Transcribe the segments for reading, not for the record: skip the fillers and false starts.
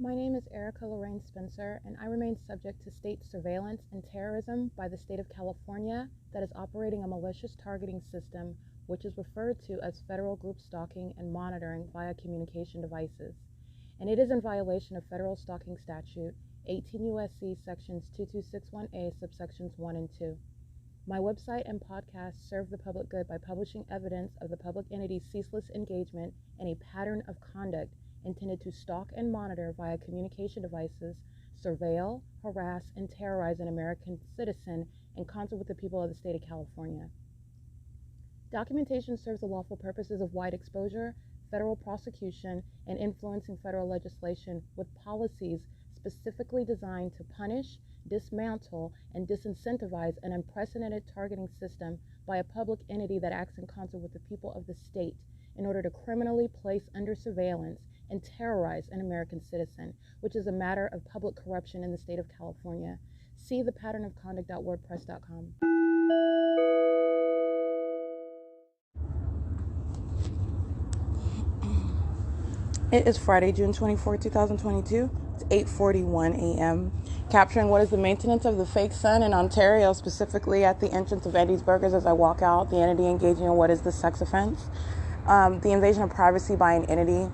My name is Erica Lorraine Spencer, and I remain subject to state surveillance and terrorism by the state of California that is operating a malicious targeting system which is referred to as federal group stalking and monitoring via communication devices. And it is in violation of federal stalking statute 18 U.S.C. sections 2261A subsections 1 and 2. My website and podcast serve the public good by publishing evidence of the public entity's ceaseless engagement in a pattern of conduct intended to stalk and monitor via communication devices, surveil, harass, and terrorize an American citizen in concert with the people of the state of California. Documentation serves the lawful purposes of wide exposure, federal prosecution, and influencing federal legislation with policies specifically designed to punish, dismantle, and disincentivize an unprecedented targeting system by a public entity that acts in concert with the people of the state in order to criminally place under surveillance and terrorize an American citizen, which is a matter of public corruption in the state of California. See thepatternofconduct.wordpress.com. It is Friday, June 24, 2022. It's 8:41 a.m. Capturing what is the maintenance of the fake sun in Ontario, specifically at the entrance of Andy's Burgers as I walk out, the entity engaging in what is the sex offense, the invasion of privacy by an entity,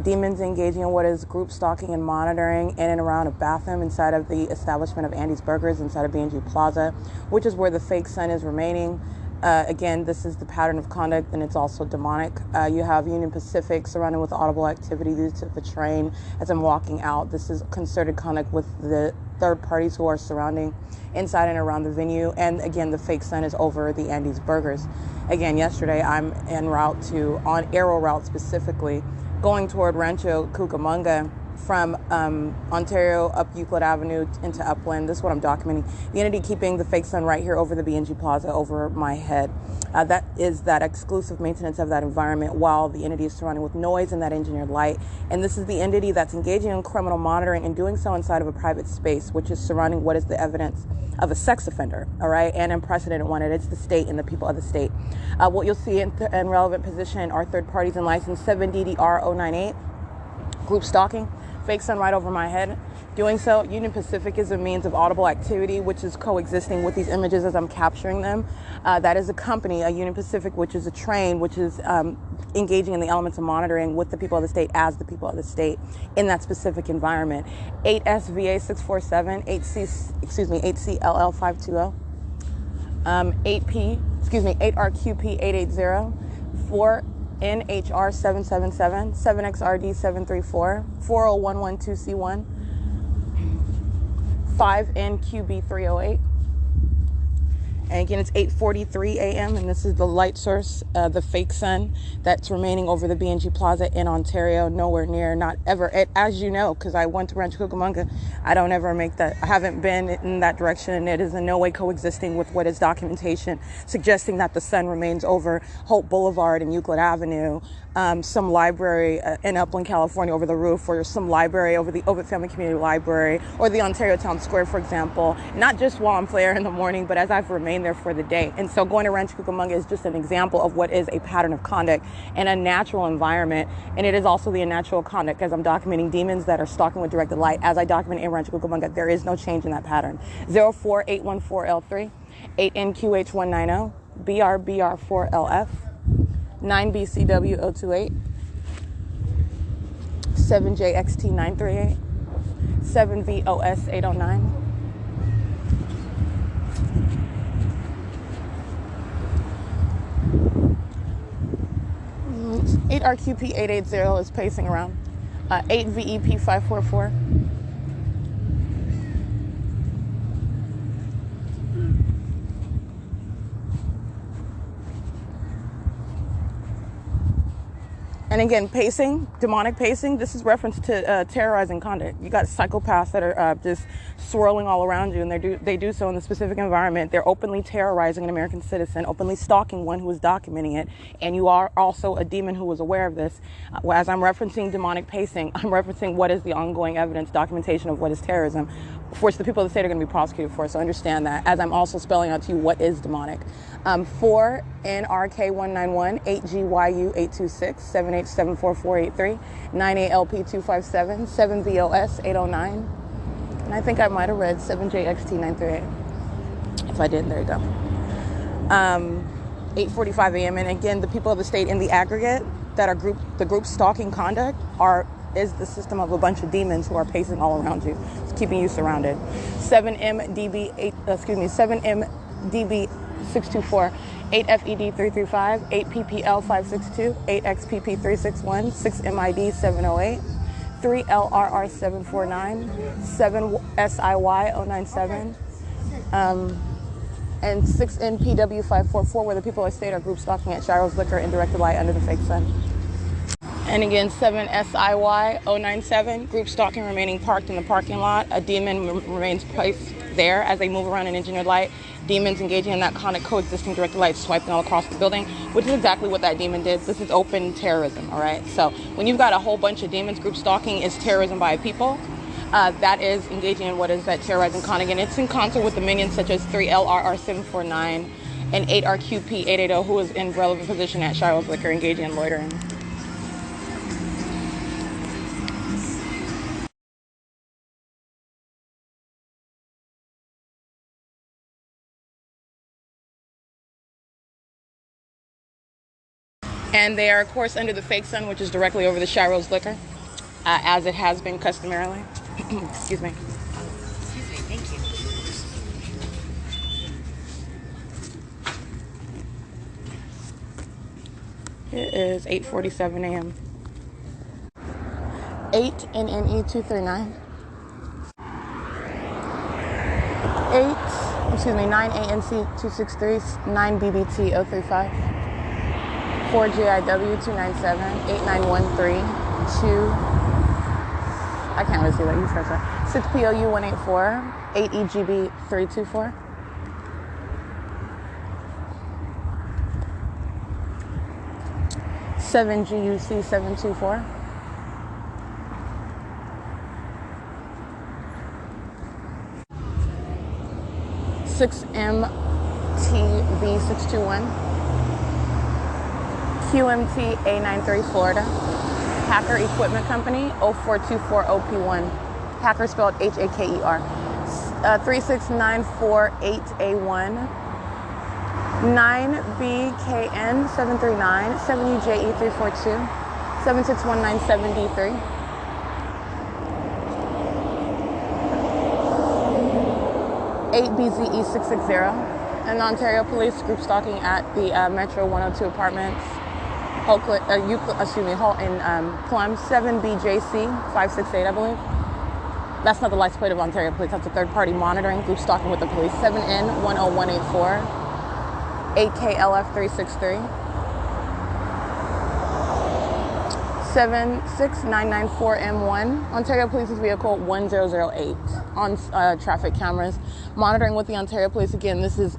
demons engaging in what is group stalking and monitoring in and around a bathroom inside of the establishment of Andy's Burgers inside of B&G Plaza, which is where the fake sun is remaining. Again, this is the pattern of conduct, and it's also demonic. You have Union Pacific surrounded with audible activity due to the train as I'm walking out. This is concerted conduct with the third parties who are surrounding inside and around the venue. And again, the fake sun is over the Andy's Burgers. Again, yesterday I'm en route on Arrow Route specifically, going toward Rancho Cucamonga from Ontario up Euclid Avenue into Upland. This is what I'm documenting. The entity keeping the fake sun right here over the B&G Plaza over my head. That is that exclusive maintenance of that environment while the entity is surrounded with noise and that engineered light. And this is the entity that's engaging in criminal monitoring and doing so inside of a private space, which is surrounding what is the evidence of a sex offender, all right, and unprecedented one. It's the state and the people of the state. What you'll see in relevant position are third parties in license 7DDR098, group stalking, fake sun right over my head. Doing so, Union Pacific is a means of audible activity, which is coexisting with these images as I'm capturing them. That is a company, a Union Pacific, which is a train, which is engaging in the elements of monitoring with the people of the state as the people of the state in that specific environment. 8SVA647, 8CLL520, 8RQP880, 4NHR777, 7XRD734, 40112C1, 5NQB308. And again, it's 8:43 a.m. and this is the light source, the fake sun that's remaining over the B&G Plaza in Ontario, nowhere near, not ever. As you know, because I went to Rancho Cucamonga, I don't ever make that. I haven't been in that direction, and it is in no way coexisting with what is documentation suggesting that the sun remains over Hope Boulevard and Euclid Avenue, some library in Upland, California over the roof, or some library over the Ovid Family Community Library, or the Ontario Town Square, for example, not just while I'm there in the morning, but as I've remained there for the day. And so going to Rancho Cucamonga is just an example of what is a pattern of conduct in a natural environment. And it is also the unnatural conduct as I'm documenting demons that are stalking with directed light. As I document in Rancho Cucamonga, there is no change in that pattern. 04814L3, 8NQH190, BRBR4LF, 9BCW028, 7JXT938, 7VOS809, 8RQP880 is pacing around. 8VEP544. And again, pacing, demonic pacing, this is reference to terrorizing conduct. You got psychopaths that are just swirling all around you, and they do so in the specific environment. They're openly terrorizing an American citizen, openly stalking one who is documenting it, and you are also a demon who was aware of this. As I'm referencing demonic pacing, I'm referencing what is the ongoing evidence, documentation of what is terrorism, for which the people of the state are going to be prosecuted for. So understand that, as I'm also spelling out to you what is demonic. 4 NRK191, 8GYU826, 74483, 98LP257, 7BOS 809, and I think I might have read 7JXT938. If I did, there you go. 8:45 a.m. And again, the people of the state in the aggregate that are the group stalking conduct is the system of a bunch of demons who are pacing all around you, keeping you surrounded. 7MDB624, 8FED335, 8PPL562, 8XPP361, 6MID708, 3LRR749, 7SIY097, and 6NPW544, where the people of the state are group stalking at Shiro's Liquor in directed light under the fake sun. And again, 7SIY097, group stalking remaining parked in the parking lot. A demon remains placed there as they move around in engineered light. Demons engaging in that kind of coexisting directed light, swiping all across the building, which is exactly what that demon did. This is open terrorism, all right? So when you've got a whole bunch of demons, group stalking is terrorism by people. That is engaging in what is that terrorizing conduct. And it's in concert with the minions such as 3LRR749 and 8RQP880, who is in relevant position at Shiro's Liquor engaging in loitering. And they are, of course, under the fake sun, which is directly over the Shiro's Liquor, as it has been customarily. Excuse me. Excuse me, thank you. It is 8:47 a.m. 8 NNE239. 9 ANC263, 9 BBT035. 4 GIW 297, 8913, 2. I can't really see that. You start that. 6 POU 184, 8 EGB 324. 7 GUC 724. 6 MTB 621. QMT A93 Florida. Hacker Equipment Company 0424OP1. Hacker spelled HAKER. 36948A1. 9BKN 739. 7UJE 342. 76197D3. 8BZE 660. And Ontario Police group stalking at the Metro 102 Apartments. Hall in Plum, 7BJC 568, I believe. That's not the license plate of Ontario Police. That's a third-party monitoring group stalking with the police. 7N10184, 8KLF 363, 76994M1. Ontario Police's vehicle 1008 on traffic cameras. Monitoring with the Ontario Police. Again, this is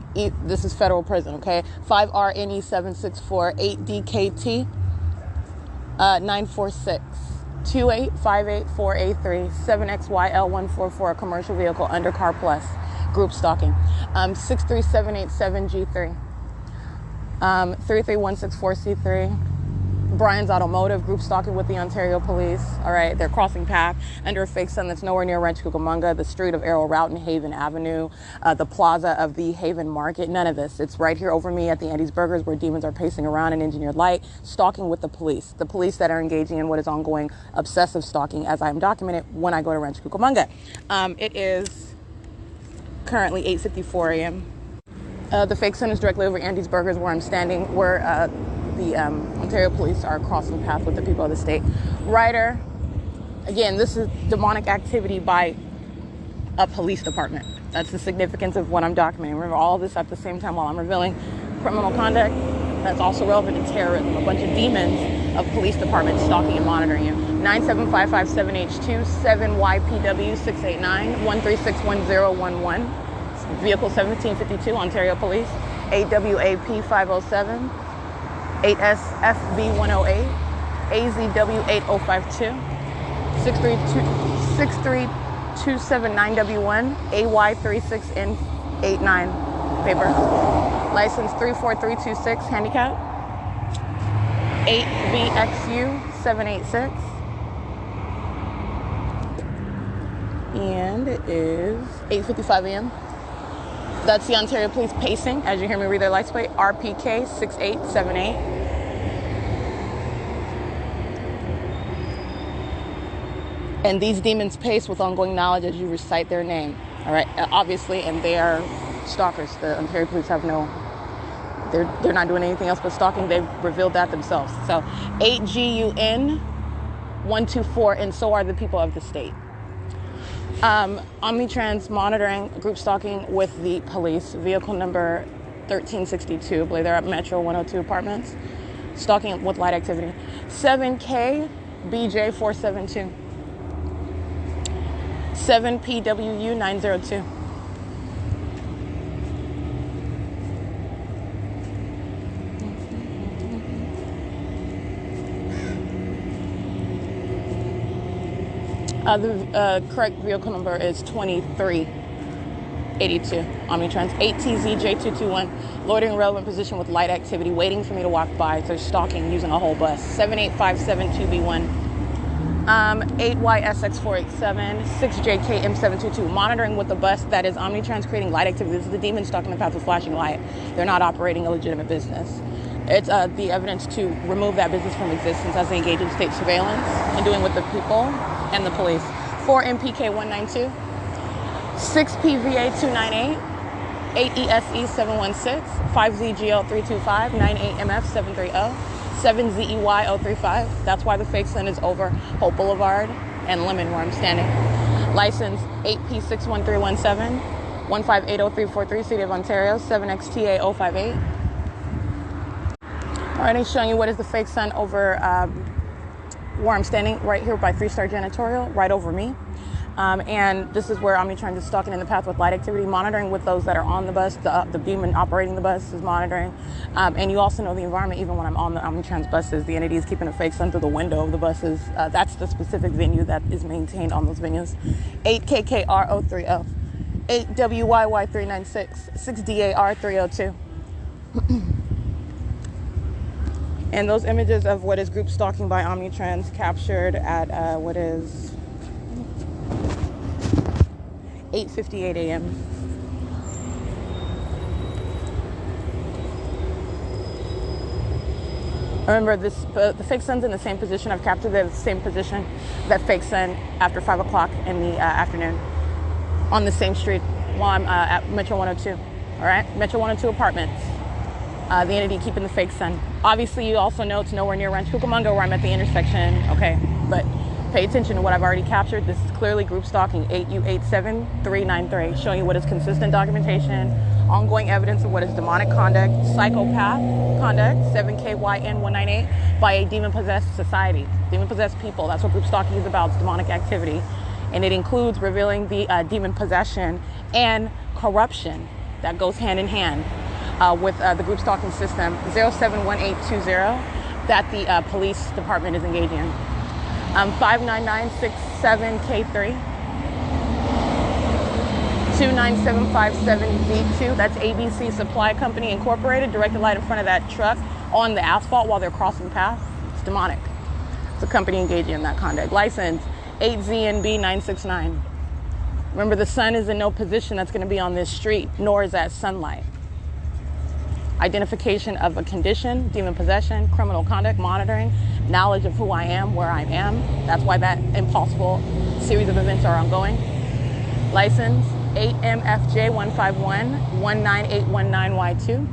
federal prison, okay? 5RNE764, 8DKT 946, 28584A3, 7XYL144, commercial vehicle under Car Plus, group stalking. 63787G3, 33164C3. Brian's Automotive, group stalking with the Ontario Police. All right, they're crossing path under a fake sun that's nowhere near Ranch Cucamonga, the street of Arrow Route and Haven Avenue, the plaza of the Haven Market. None of this. It's right here over me at the Andy's Burgers, where demons are pacing around in engineered light, stalking with the police. The police that are engaging in what is ongoing obsessive stalking, as I am documented when I go to Ranch Cucamonga. It is currently 8:54 a.m. The fake sun is directly over Andy's Burgers, where I'm standing, where the Ontario Police are crossing path with the people of the state. Ryder, again, this is demonic activity by a police department. That's the significance of what I'm documenting. Remember, all this at the same time while I'm revealing criminal conduct that's also relevant to terrorism. A bunch of demons of police departments stalking and monitoring you. 97557H2, 7YPW 689, 1361011. Vehicle 1752, Ontario Police. AWAP 507. 8SFB108, AZW8052, 63279W1, AY36N89, paper. License 34326, handicap. 8VXU 786. And it is 8:55 a.m. That's the Ontario Police pacing, as you hear me read their license plate, RPK 6878. And these demons pace with ongoing knowledge as you recite their name. All right, obviously, and they are stalkers. The Ontario Police have no, they're not doing anything else but stalking. They've revealed that themselves. So 8GUN 124, and so are the people of the state. Omnitrans monitoring group stalking with the police. Vehicle number 1362. I believe they're at Metro 102 Apartments. Stalking with light activity. 7K BJ 472. 7PWU 902. The correct vehicle number is 2382. Omnitrans 8TZJ221. Loitering relevant position with light activity, waiting for me to walk by. So stalking using a whole bus. 78572B1. 8YSX487. 6JKM722. Monitoring with the bus that is Omnitrans creating light activity. This is the demon stalking the path with flashing light. They're not operating a legitimate business. It's the evidence to remove that business from existence as they engage in state surveillance and doing with the people and the police. 4MPK 192, 6PVA 298, 8ESE 716, 5ZGL 325, 98MF 730, 7ZEY 035. That's why the fake sun is over Hope Boulevard and Lemon, where I'm standing. License 8P61317, 1580343, City of Ontario, 7XTA 058. All right, I'm showing you what is the fake sun over where I'm standing right here by 3-Star Janitorial, right over me. And this is where Omnitrans is stalking in the path with light activity, monitoring with those that are on the bus. The demon operating the bus is monitoring. And you also know the environment, even when I'm on the Omnitrans buses, the entity is keeping a fake sun through the window of the buses. That's the specific venue that is maintained on those venues. 8KKR 030, 8WYY 396, 6DAR 302. And those images of what is group stalking by Omnitrans captured at what is 8:58 a.m. Remember, the fake sun's in the same position. I've captured the same position, that fake sun, after 5 o'clock in the afternoon on the same street while I'm at Metro 102. All right, Metro 102 Apartments. The entity keeping the fake sun. Obviously, you also know it's nowhere near Ranch Cucamonga where I'm at the intersection, okay? But pay attention to what I've already captured. This is clearly group stalking, 8U87393, showing you what is consistent documentation, ongoing evidence of what is demonic conduct, psychopath conduct, 7KYN198, by a demon-possessed society, demon-possessed people. That's what group stalking is about. It's demonic activity. And it includes revealing the demon possession and corruption that goes hand in hand. With the group stalking system 071820 that the police department is engaging in. 59967K3, 29757Z2. That's ABC Supply Company Incorporated. Directed light in front of that truck on the asphalt while they're crossing the path. It's demonic. It's a company engaging in that conduct. License 8ZNB969. Remember, the sun is in no position that's going to be on this street, nor is that sunlight. Identification of a condition, demon possession, criminal conduct, monitoring, knowledge of who I am, where I am. That's why that impossible series of events are ongoing. License 8MFJ151 19819Y2.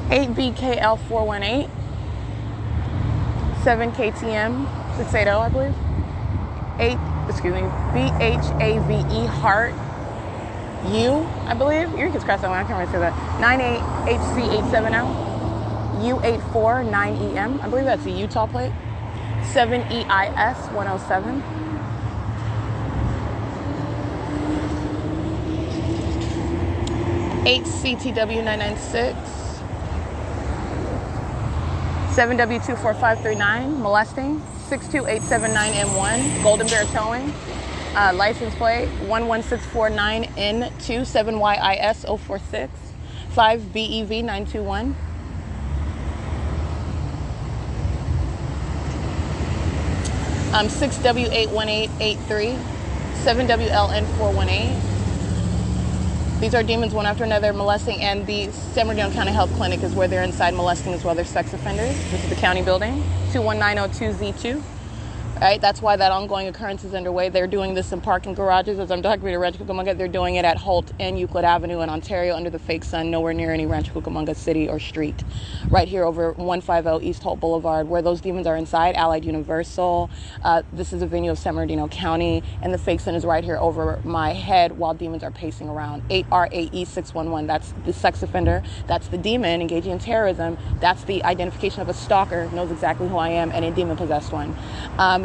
(8BKL418) 7KTM 680, I believe. BHAVE Heart U, I believe. You can scratch that one, I can't really say that. 98HC870 U849EM, I believe that's a Utah plate. 7EIS 107. CTW 996. 7W24539, molesting. 62879M1, Golden Bear Towing. License plate 11649N2 7YIS 046 5BEV 921. 6W81883 7WLN 418. These are demons one after another molesting, and the San Bernardino County Health Clinic is where they're inside molesting as well. They're sex offenders. This is the county building, 21902Z2. Right, that's why that ongoing occurrence is underway. They're doing this in parking garages. As I'm talking about Rancho Cucamonga, they're doing it at Holt and Euclid Avenue in Ontario under the fake sun, nowhere near any Rancho Cucamonga city or street. Right here over 150 East Holt Boulevard, where those demons are inside, Allied Universal. This is a venue of San Bernardino County, and the fake sun is right here over my head while demons are pacing around. 8RAE611, that's the sex offender. That's the demon engaging in terrorism. That's the identification of a stalker, knows exactly who I am, and a demon-possessed one.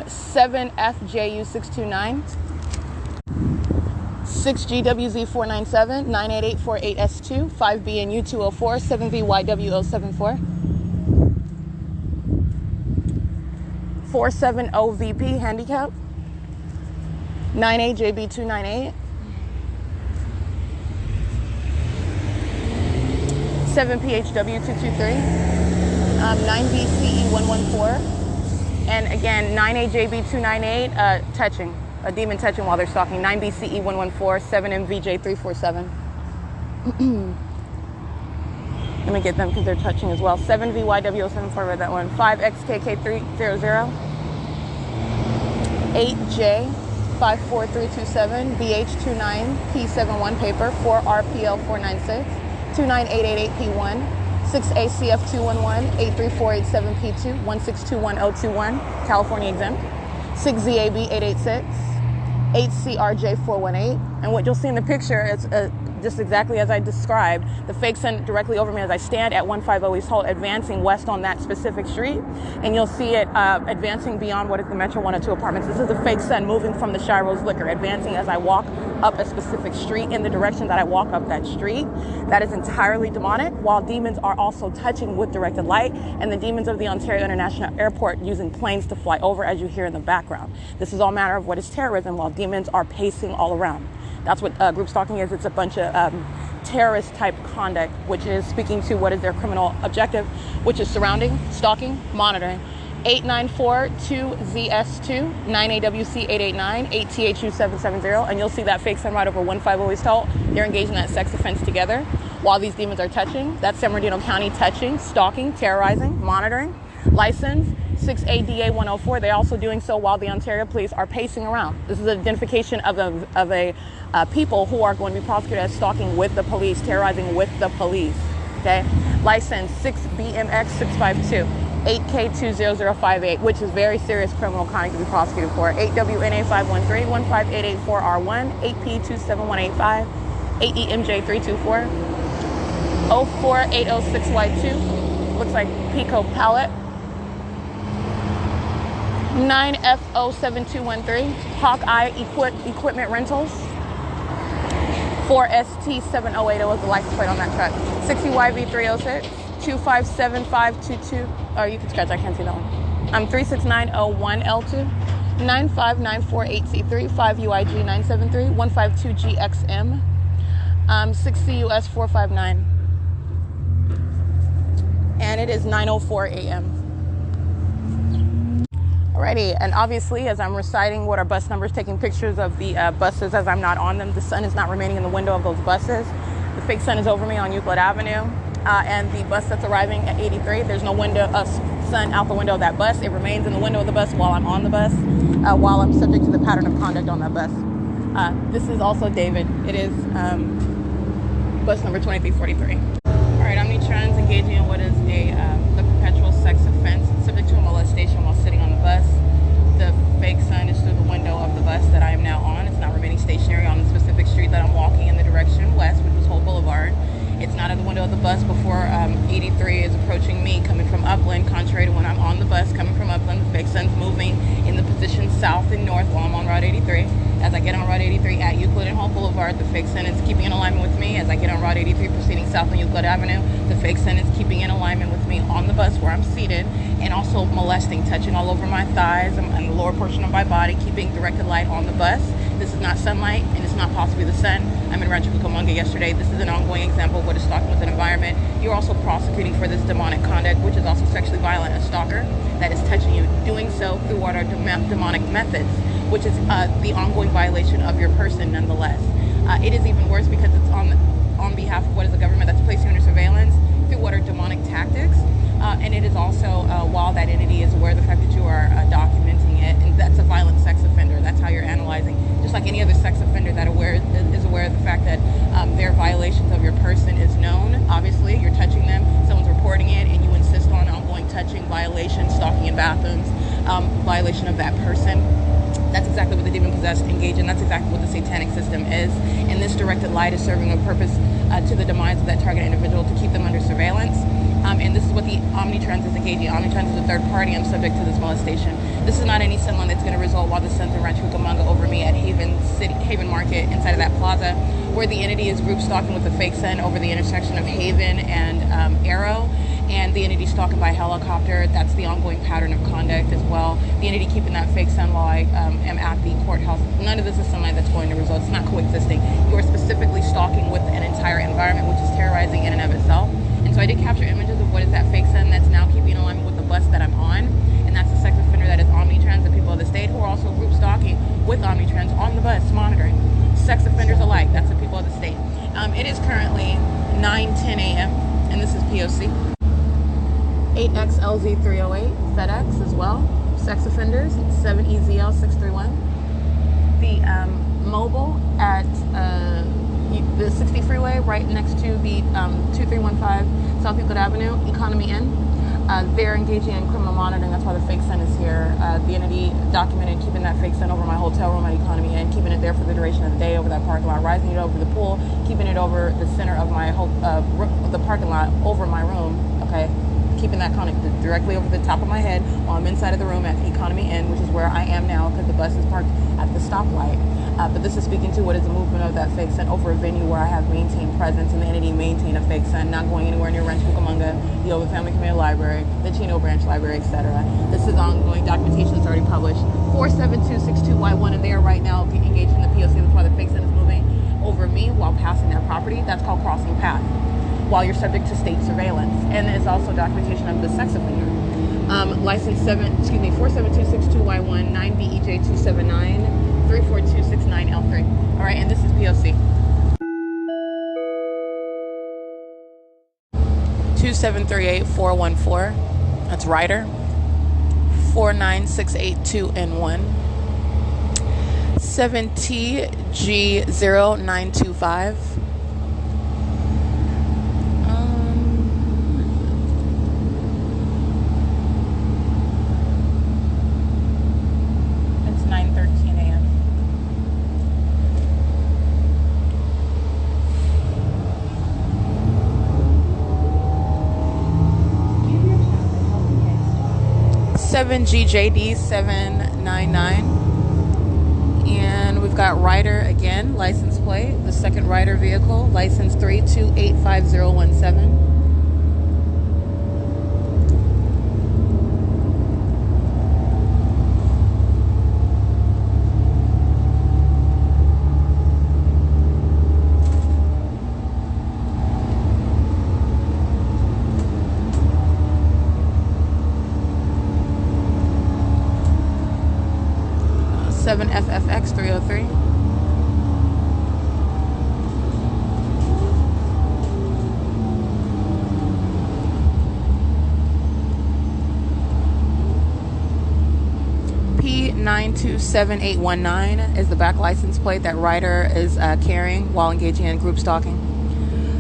7FJU629, 6GWZ497, 98848S2, 5BNU204, 7VYW074, 470VP handicap, 9AJB298, 7PHW223, 9BCE114, and again, 9AJB298, touching, a demon touching while they're stalking. 9BCE114, 7MVJ347. Let me get them because they're touching as well. 7VYW074, read that one. 5XKK300, 8J54327, BH29P71 paper, 4RPL496, 29888P1. 6ACF211, 83487P2, 1621021, California exempt, 6ZAB886, 8CRJ418, and what you'll see in the picture is just exactly as I described, the fake sun directly over me as I stand at 150 East Holt, advancing west on that specific street, and you'll see it advancing beyond what is the Metro 102 apartments. This is the fake sun moving from the Shiro's Liquor, advancing as I walk up a specific street in the direction that I walk up that street. That is entirely demonic, while demons are also touching with directed light, and the demons of the Ontario International Airport using planes to fly over, as you hear in the background. This is all matter of what is terrorism, while demons are pacing all around. That's what group stalking is. It's a bunch of terrorist type conduct, which is speaking to what is their criminal objective, which is surrounding, stalking, monitoring. 894-2ZS2, 9AWC889, 8THU770, and you'll see that fake sun right over 150 East Holt. They're engaged in that sex offense together while these demons are touching. That's San Bernardino County touching, stalking, terrorizing, monitoring. License 6ADA104. They're also doing so while the Ontario police are pacing around. This is an identification of a people who are going to be prosecuted as stalking with the police, terrorizing with the police. Okay. License 6BMX652. 8K20058, which is very serious criminal conduct to be prosecuted for. 8WNA513, 15884R1, 8P27185, 8EMJ324, 04806Y2, looks like Pico pallet, 9FO7213, Hawkeye Equipment Rentals, 4ST7080 is the license plate on that truck, 60YV306, 257522. Oh, you can scratch. I can't see that one. 36901L2, 95948C3, 5UIG973, 152GXM, 6CUS 459, and it is 9:04 a.m. Alrighty, and obviously, as I'm reciting what are bus numbers, taking pictures of the buses as I'm not on them, the sun is not remaining in the window of those buses. The fake sun is over me on Euclid Avenue. And the bus that's arriving at 83, there's no window of sun out the window of that bus. It remains in the window of the bus while I'm on the bus, while I'm subject to the pattern of conduct on that bus. This is also David. It is bus number 2343. All right, omnitrans engaging in what is the perpetual sex offense, subject to a molestation while sitting on the bus. The fake sun is through the window of the bus that I am now on. It's not remaining stationary on the specific street that I'm walking in the direction west, which was Holt Boulevard. It's not at the window of the bus before 83 is approaching me coming from Upland, contrary to when I'm on the bus coming from Upland. The fake sun's moving in the position south and north while I'm on Route 83. As I get on Route 83 at Euclid and Holt Boulevard, the fake sun is keeping in alignment with me. As I get on Route 83 proceeding south on Euclid Avenue, the fake sun is keeping in alignment with me on the bus where I'm seated, and also molesting, touching all over my thighs and the lower portion of my body, keeping directed light on the bus. This is not sunlight, and it's not possibly the sun. I'm in Rancho Cucamonga yesterday. This is an ongoing example of what is stalking with an environment. You're also prosecuting for this demonic conduct, which is also sexually violent, a stalker that is touching you, doing so through what are demonic methods, which is the ongoing violation of your person nonetheless. It is even worse because it's on behalf of what is the government that's placing you under surveillance through what are demonic tactics. And it is also, while that entity is aware of the fact that you are documenting it, and that's a violent sex offender. That's how you're analyzing. Just like any other sex offender that is aware of the fact that their violations of your person is known. Obviously, you're touching them, someone's reporting it, and you insist on ongoing touching, violation, stalking in bathrooms, violation of that person. That's exactly what the demon-possessed engage in. That's exactly what the satanic system is. And this directed light is serving a purpose to the demise of that target individual to keep them under surveillance. And this is what the Omnitrans is engaging. Omnitrans is a third party. I'm subject to this molestation. This is not any sunlight that's going to result while the sun's in Rancho Cucamonga over me at Haven Market inside of that plaza, where the entity is group stalking with the fake sun over the intersection of Haven and Arrow. And the entity stalking by helicopter. That's the ongoing pattern of conduct as well. The entity keeping that fake sun while I am at the courthouse. None of this is sunlight that's going to result. It's not coexisting. You are specifically stalking with an entire environment, which is terrorizing in and of itself. And so I did capture images of what is that fake sun that's now keeping in alignment with the bus that I'm on. And that's the sex offender that is Omnitrans, the people of the state, who are also group stalking with Omnitrans on the bus, monitoring. Sex offenders alike, that's the people of the state. It is currently 9:10 a.m. and this is P.O.C. 8XLZ308, FedEx as well. Sex offenders, 7EZL631. The mobile at the 60 freeway, right next to the 2315 South Euclid Avenue, Economy Inn. They're engaging in criminal monitoring. That's why the fake sun is here. The entity documented keeping that fake sun over my hotel room at Economy Inn, keeping it there for the duration of the day over that parking lot, rising it over the pool, keeping it over the center of my the parking lot over my room. Okay. Keeping that connected directly over the top of my head while I'm inside of the room at Economy Inn, which is where I am now because the bus is parked at the stoplight. But this is speaking to what is the movement of that fake sun over a venue where I have maintained presence and the entity maintained a fake sun, not going anywhere near Rancho Cucamonga, the Ovid Family Community Library, the Chino Branch Library, etc. This is ongoing documentation that's already published. 47262Y1, and they are right now engaged in the P.O.C. That's why the fake sun is moving over me while passing their property. That's called crossing path, while you're subject to state surveillance. And there's also documentation of the sex offender. License 47262Y1, 9BEJ279, 34269L3. All right, and this is P.O.C. 2738414. That's Ryder. 49682N1. 7TG0925. It's 9:13 a.m. Give your child a healthy head start. 7GJD799. And we've got Ryder again, license plate, the second Ryder vehicle, license 3285017. FFX 303. P927819 is the back license plate that Ryder is carrying while engaging in group stalking.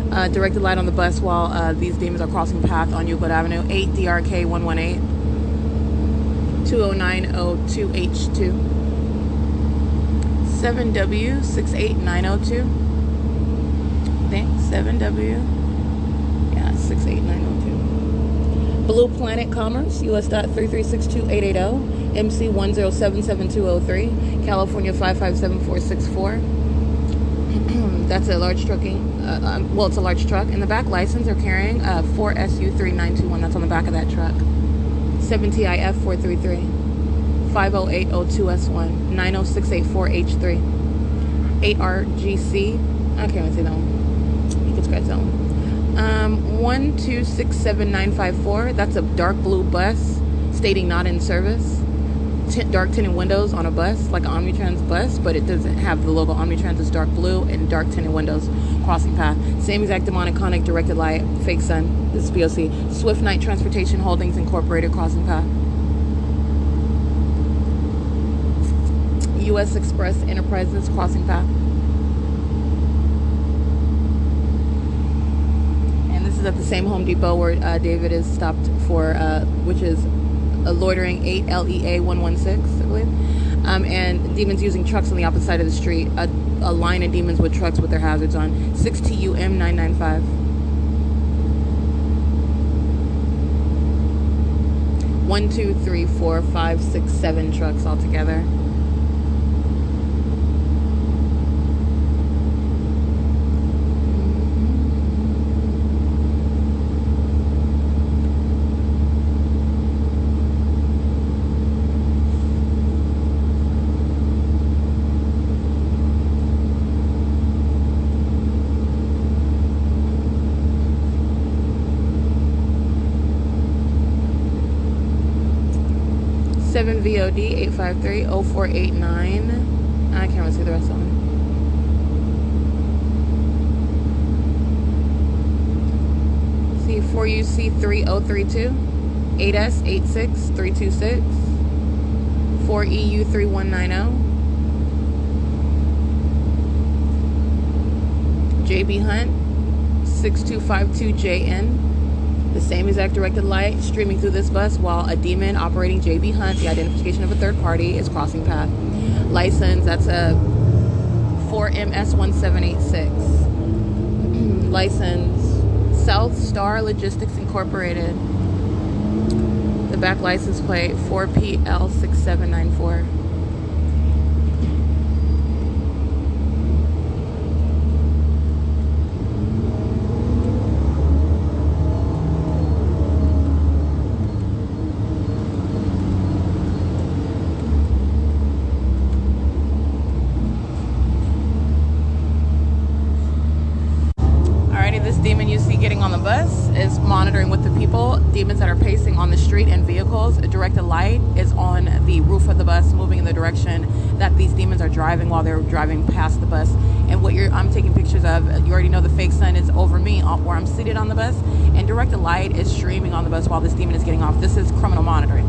Directed light on the bus while these demons are crossing path on Euclid Avenue. 8DRK118 20902H2. 7W68902. I think 7W. Yeah, 68902. Blue Planet Commerce, US.3362880, MC1077203, California 557464. That's a large trucking. Well, it's a large truck. In the back license, they're carrying 4SU3921. That's on the back of that truck. 7TIF433. 5080-2S1, 90684H3. 8RGC. I can't even say that one. You can scratch that one. 1267954. That's a dark blue bus stating not in service. Dark tinted windows on a bus, like an Omnitrans bus, but it doesn't have the logo Omnitrans. It's dark blue and dark tinted windows. Crossing path. Same exact demonic conic directed light. Fake sun. This is P.O.C. Swift Night Transportation Holdings Incorporated. Crossing path. U.S. Express Enterprises. Crossing path. And this is at the same Home Depot where David is stopped for, which is a loitering 8 LEA 116, I believe. And demons using trucks on the opposite side of the street. A line of demons with trucks with their hazards on. 6TUM 995. 1, 2, 3, 4, 5, 6, 7 trucks altogether. VOD 853 0489. I can't really see the rest of them. See 4UC 3032, 8S 86326, 4EU 3190, JB Hunt 6252JN. The same exact directed light streaming through this bus while a demon operating JB Hunt, the identification of a third party, is crossing path. License, that's a 4MS1786. License, South Star Logistics Incorporated. The back license plate 4PL6794. Demon you see getting on the bus is monitoring with the people. Demons that are pacing on the street and vehicles. A directed light is on the roof of the bus, moving in the direction that these demons are driving while they're driving past the bus. And what I'm taking pictures of, you already know the fake sun is over me where I'm seated on the bus, and directed light is streaming on the bus while this demon is getting off. This is criminal monitoring.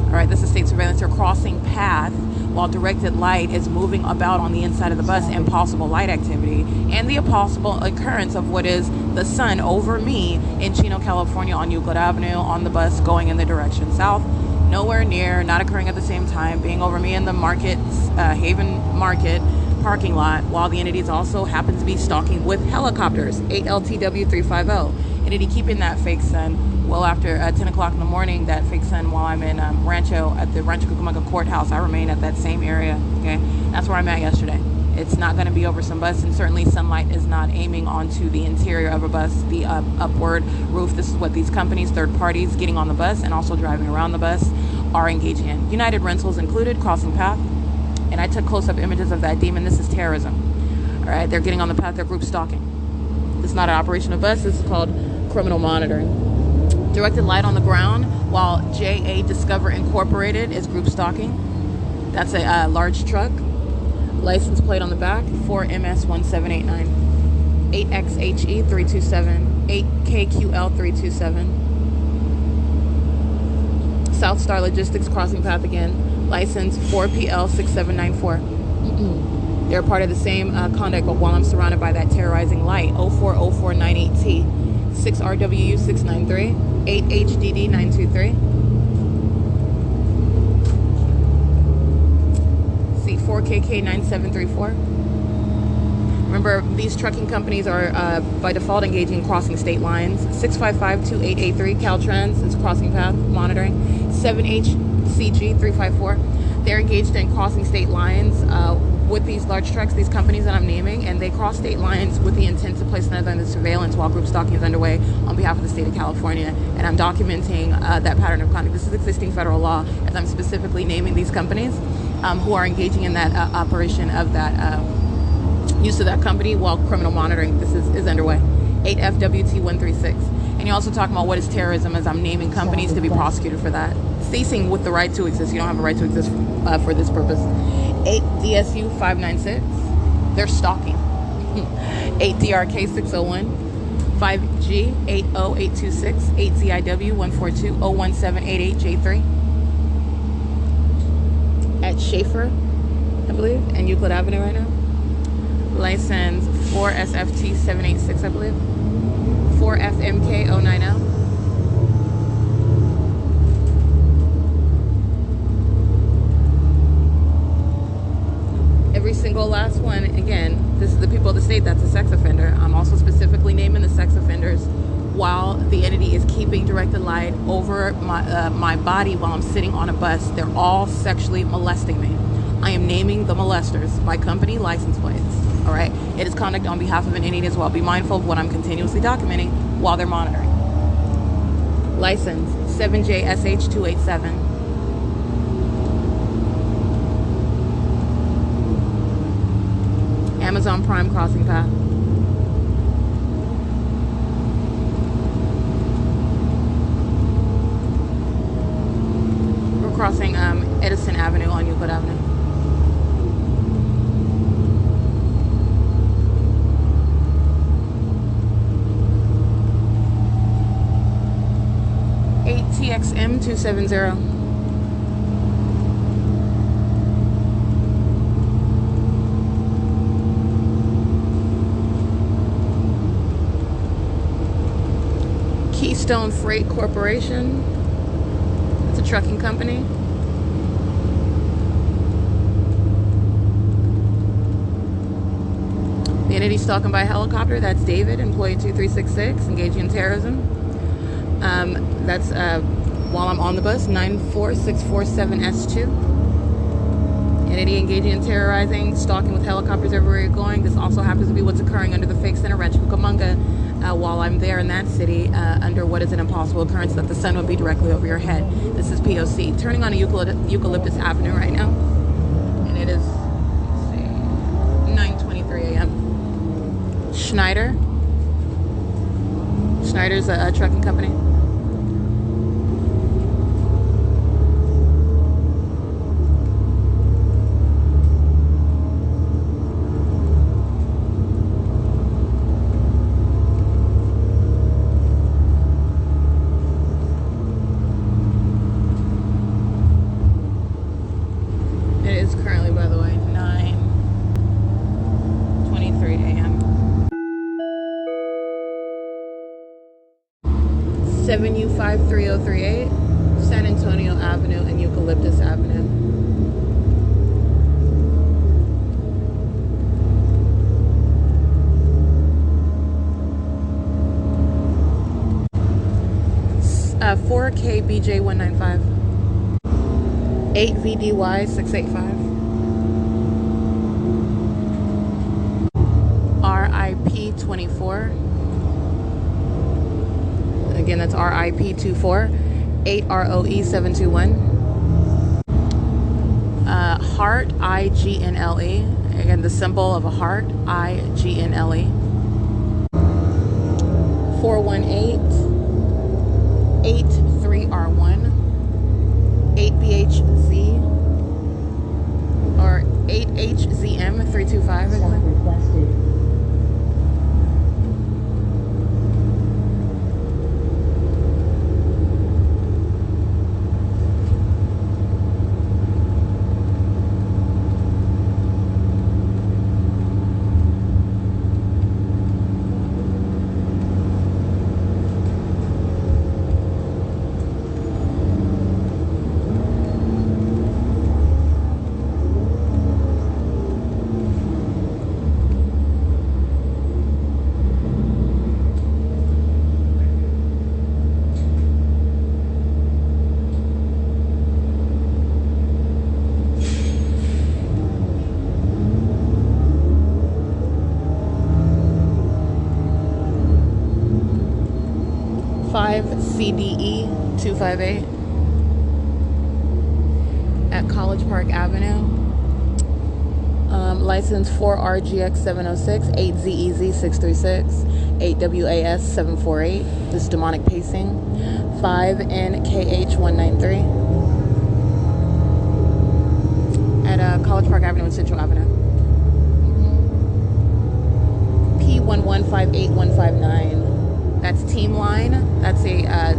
All right, this is state surveillance. You're crossing path while directed light is moving about on the inside of the bus, and possible light activity and the possible occurrence of what is the sun over me in Chino, California on Euclid Avenue on the bus going in the direction south. Nowhere near, not occurring at the same time, being over me in the market, Haven Market parking lot, while the entities also happen to be stalking with helicopters. 8LTW350. Entity keeping that fake sun well after 10 o'clock in the morning, that fake sun while I'm in Rancho at the Rancho Cucamonga courthouse. I remain at that same area. Okay, that's where I'm at yesterday. It's not going to be over some bus, and certainly sunlight is not aiming onto the interior of a bus, the upward roof. This is what these companies, third parties getting on the bus and also driving around the bus are engaging in. United Rentals included, crossing path. And I took close-up images of that demon. This is terrorism. All right, they're getting on the path. They're group stalking. This is not an operation of bus. This is called criminal monitoring. Directed light on the ground while JA Discover Incorporated is group stalking. That's a large truck. License plate on the back, 4MS1789. 8XHE327. 8KQL327. South Star Logistics crossing path again. License 4PL6794. They're part of the same conduct, but while I'm surrounded by that terrorizing light. 040498T. 6RWU693. 8HDD923. C4KK9734. Remember, these trucking companies are by default engaging in crossing state lines. 6552883 Caltrans is crossing path monitoring. 7HCG354. They're engaged in crossing state lines with these large trucks, these companies that I'm naming, and they cross state lines with the intent to place another under surveillance while group stalking is underway on behalf of the state of California. And I'm documenting that pattern of conduct. This is existing federal law, as I'm specifically naming these companies who are engaging in that operation of that use of that company while criminal monitoring this is underway. 8FWT136. And you're also talking about what is terrorism, as I'm naming companies to be prosecuted for that. Ceasing with the right to exist. You don't have a right to exist for this purpose. 8DSU596. They're stalking. 8DRK601. 5G80826. 8ZIW142. 01788J3. At Schaefer, I believe, and Euclid Avenue right now. License 4SFT786, I believe. 4FMK090. Every single last one, again, this is the people of the state that's a sex offender. I'm also specifically naming the sex offenders while the entity is keeping directed light over my body while I'm sitting on a bus. They're all sexually molesting me. I am naming the molesters by company license plates. All right. It is conduct on behalf of an entity as well. Be mindful of what I'm continuously documenting while they're monitoring. License 7JSH287. Amazon Prime crossing path. We're crossing Edison Avenue on Euclid Avenue. TXM270. Keystone Freight Corporation. It's a trucking company. The entity stalking by helicopter, that's David, employee 2366, engaging in terrorism. That's while I'm on the bus, 94647S2. Entity engaging in terrorizing, stalking with helicopters everywhere you're going. This also happens to be what's occurring under the fake center, Rancho Cucamonga, while I'm there in that city, under what is an impossible occurrence that the sun will be directly over your head. This is P.O.C. Turning on Eucalyptus Avenue right now. And it is, let's see, 9:23 a.m. Schneider's a trucking company. It is currently, by the way, 9:23 a.m. 7U53038, San Antonio Avenue and Eucalyptus Avenue. Uh, 4KBJ195. 8VDY685. RIP24. Again, that's RIP24. 8ROE721. Heart, IGNLE. Again, the symbol of a heart, IGNLE. 418. 83R1. 8BHZ or 8HZM325. Requested. CDE258 at College Park Avenue. License 4RGX706, 8ZEZ636, 8WAS748. This is demonic pacing. 5NKH193 at College Park Avenue and Central Avenue. P1158159. That's Team Line. That's a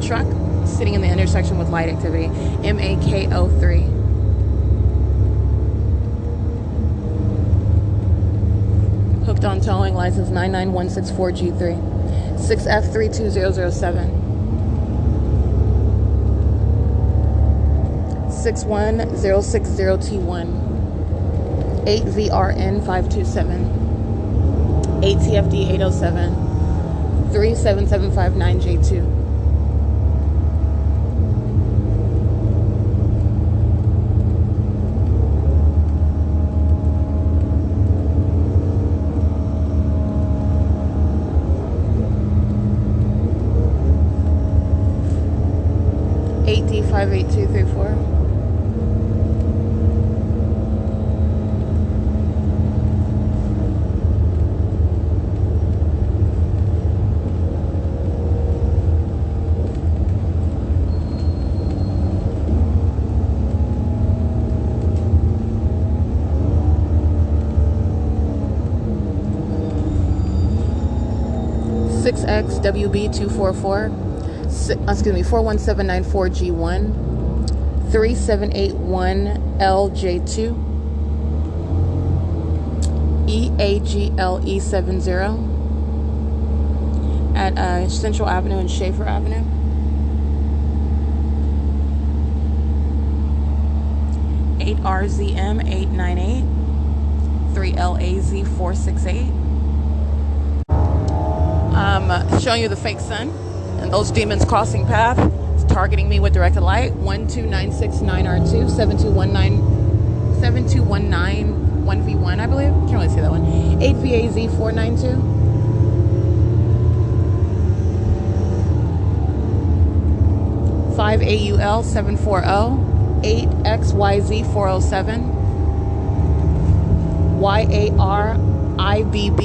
truck sitting in the intersection with light activity. MAKO3. Hooked on towing, license 99164G3. 6F32007. 61060T1. 8VRN527. 8TFD807. 37759J2. 8D58234. 6XWB244, 41794G1, 3781LJ2, EAGLE70 at Central Avenue and Schaefer Avenue. Eight RZM 898, 3LAZ 468. Showing you the fake sun and those demons crossing path. It's targeting me with directed light. 12969R2, 7219 1v1, I believe. Can't really see that one. 8VAZ 492. 5AUL 740. 8XYZ 407. YARIBB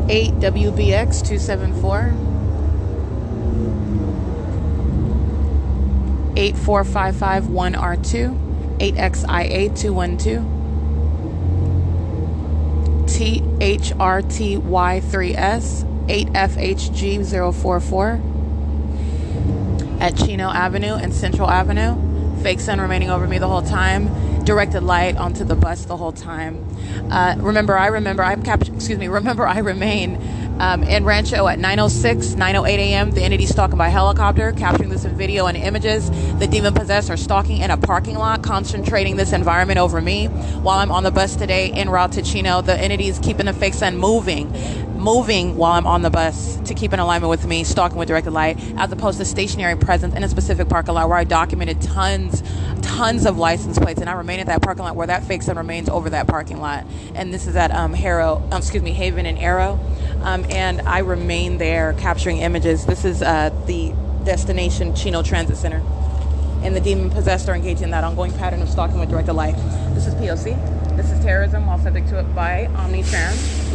8WBX 274, 84551R2, 8XIA 212, THRTY3S 8FHG044 at Chino Avenue and Central Avenue. Fake sun remaining over me the whole time. Directed light onto the bus the whole time. Remember I remain in Rancho at 9:08 a.m. The entity stalking by helicopter, capturing this in video and images. The demon possessed are stalking in a parking lot, concentrating this environment over me. While I'm on the bus today en route to Chino, the entity is keeping the fake sun moving while I'm on the bus to keep in alignment with me, stalking with directed light, as opposed to stationary presence in a specific parking lot where I documented tons of license plates, and I remain at that parking lot where that fake sun remains over that parking lot. And this is at Haven and Arrow, and I remain there capturing images. This is the destination Chino Transit Center, and the demon possessed are engaged in that ongoing pattern of stalking with directed light. This is P.O.C. This is terrorism while subject to it by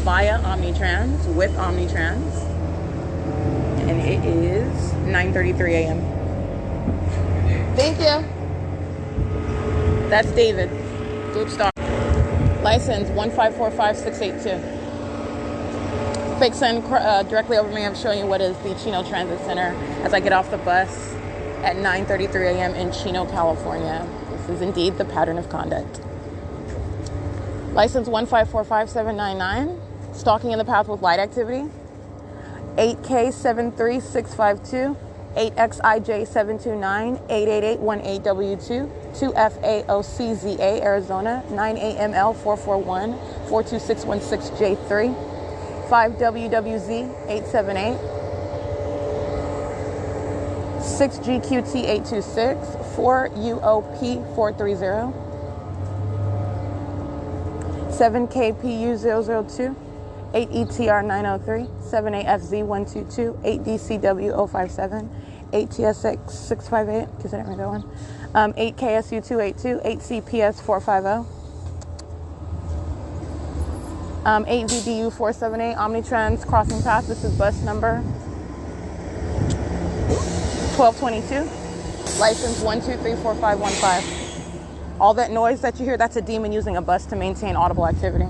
via Omnitrans, with Omnitrans, and it is 9:33 a.m. Thank you. That's David. Group star. License 1545682. Fake sun directly over me. I'm showing you what is the Chino Transit Center as I get off the bus at 9:33 a.m. in Chino, California. This is indeed the pattern of conduct. License 1545799. Stalking in the path with light activity. 8K73652. 8XIJ729, 88818W2, 2FAOCZA, Arizona, 9AML441, 42616J3, 5WWZ878, 6GQT826, 4UOP430, 7KPU002, 8ETR903, 7AFZ122, 8DCW057, 8TSX658, because I didn't read that one, 8KSU282, 8CPS450, 8VDU478, Omnitrans Crossing Path. This is bus number 1222, license 1234515. All that noise that you hear, that's a demon using a bus to maintain audible activity.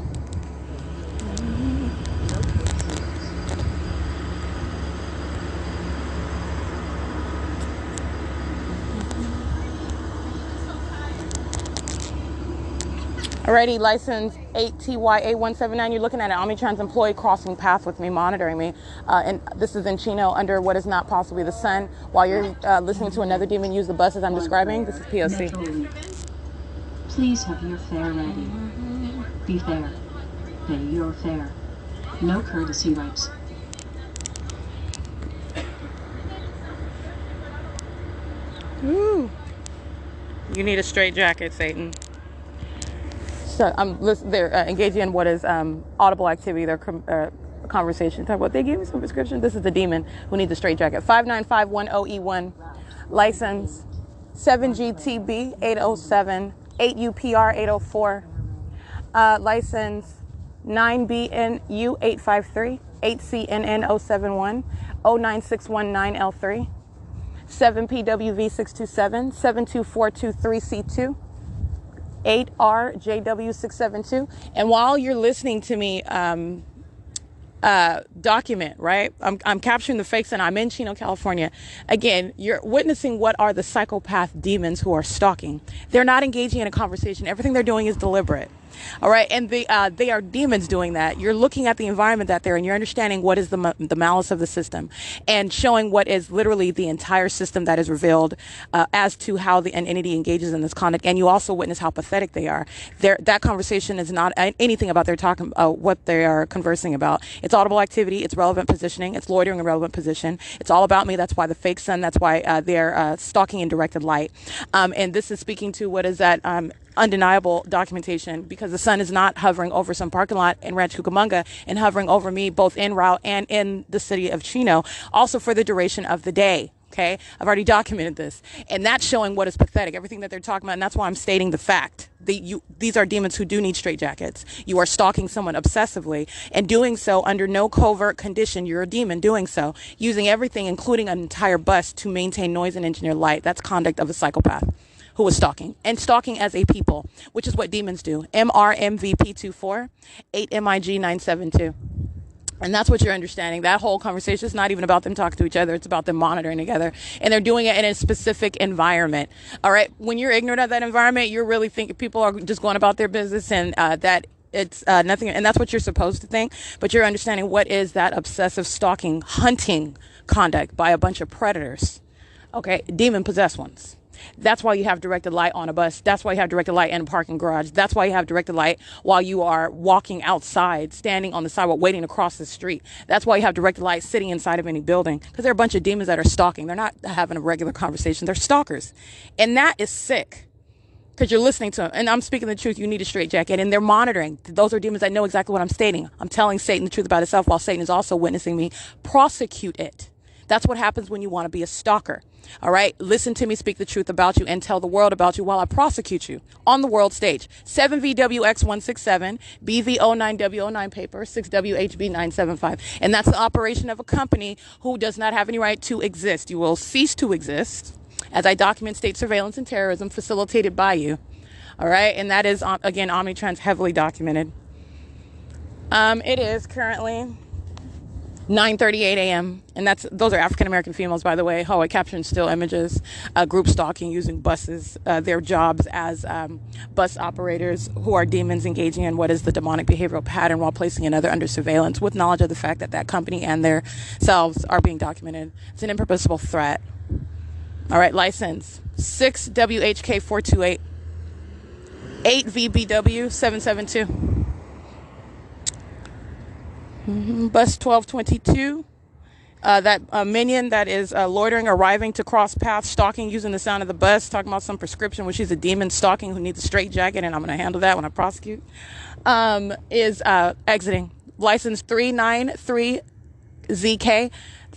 Alrighty, license 8TYA179. You're looking at an Omnitrans employee crossing path with me, monitoring me. And this is in Chino under what is not possibly the sun. While you're listening to another demon use the bus as I'm describing, this is P.O.C. Please have your fare ready. Be fair. Pay your fare. No courtesy rights. Ooh. You need a straight jacket, Satan. So they're engaging in what is audible activity, their conversation. Talk about, they gave me some prescription. This is the demon who needs a straight jacket. 59510E1, license 7GTB807, 8UPR804, license 9BNU853, 8CNN071, 09619L3, 7PWV627, 72423C2, 8RJW672. And while you're listening to me document, right? I'm capturing the fakes, and I'm in Chino, California. Again, you're witnessing what are the psychopath demons who are stalking. They're not engaging in a conversation. Everything they're doing is deliberate. All right. And they are demons doing that. You're looking at the environment that they're in. You're understanding what is the malice of the system, and showing what is literally the entire system that is revealed as to how an entity engages in this conduct. And you also witness how pathetic they are. That conversation is not anything about their talking, what they are conversing about. It's audible activity. It's relevant positioning. It's loitering in relevant position. It's all about me. That's why the fake sun. That's why they're stalking in directed light. And this is speaking to what is that undeniable documentation, because the sun is not hovering over some parking lot in Ranch Cucamonga and hovering over me both en route and in the city of Chino, also for the duration of the day. Okay, I've already documented this, and that's showing what is pathetic, everything that they're talking about, and that's why I'm stating the fact. These are demons who do need straitjackets. You are stalking someone obsessively, and doing so under no covert condition. You're a demon doing so, using everything, including an entire bus, to maintain noise and engineer light. That's conduct of a psychopath who is stalking, and stalking as a people, which is what demons do. MRMVP24, 8MIG972. And that's what you're understanding. That whole conversation is not even about them talking to each other. It's about them monitoring together. And they're doing it in a specific environment. All right. When you're ignorant of that environment, you're really thinking people are just going about their business, and that it's nothing. And that's what you're supposed to think. But you're understanding what is that obsessive stalking, hunting conduct by a bunch of predators. Okay. Demon possessed ones. That's why you have directed light on a bus. That's why you have directed light in a parking garage. That's why you have directed light while you are walking outside, standing on the sidewalk, waiting to cross the street. That's why you have directed light sitting inside of any building, because there are a bunch of demons that are stalking. They're not having a regular conversation. They're stalkers. And that is sick, because you're listening to them. And I'm speaking the truth. You need a straitjacket. And they're monitoring. Those are demons that know exactly what I'm stating. I'm telling Satan the truth about itself, while Satan is also witnessing me prosecute it. That's what happens when you want to be a stalker. All right. Listen to me speak the truth about you and tell the world about you while I prosecute you on the world stage. 7VWX167, BV09W09 paper, 6WHB975. And that's the operation of a company who does not have any right to exist. You will cease to exist as I document state surveillance and terrorism facilitated by you. All right. And that is, again, Omnitrans, heavily documented. It is currently 9:38 a.m. and those are African American females, by the way. I captured still images, group stalking using buses, their jobs as bus operators who are demons engaging in what is the demonic behavioral pattern while placing another under surveillance with knowledge of the fact that that company and their selves are being documented. It's an impermissible threat. All right, license 6WHK428, 8VBW772. Bus 1222, That minion that is loitering, arriving to cross paths, stalking, using the sound of the bus, talking about some prescription when she's a demon stalking who needs a straight jacket, and I'm going to handle that when I prosecute, is exiting. License 393ZK.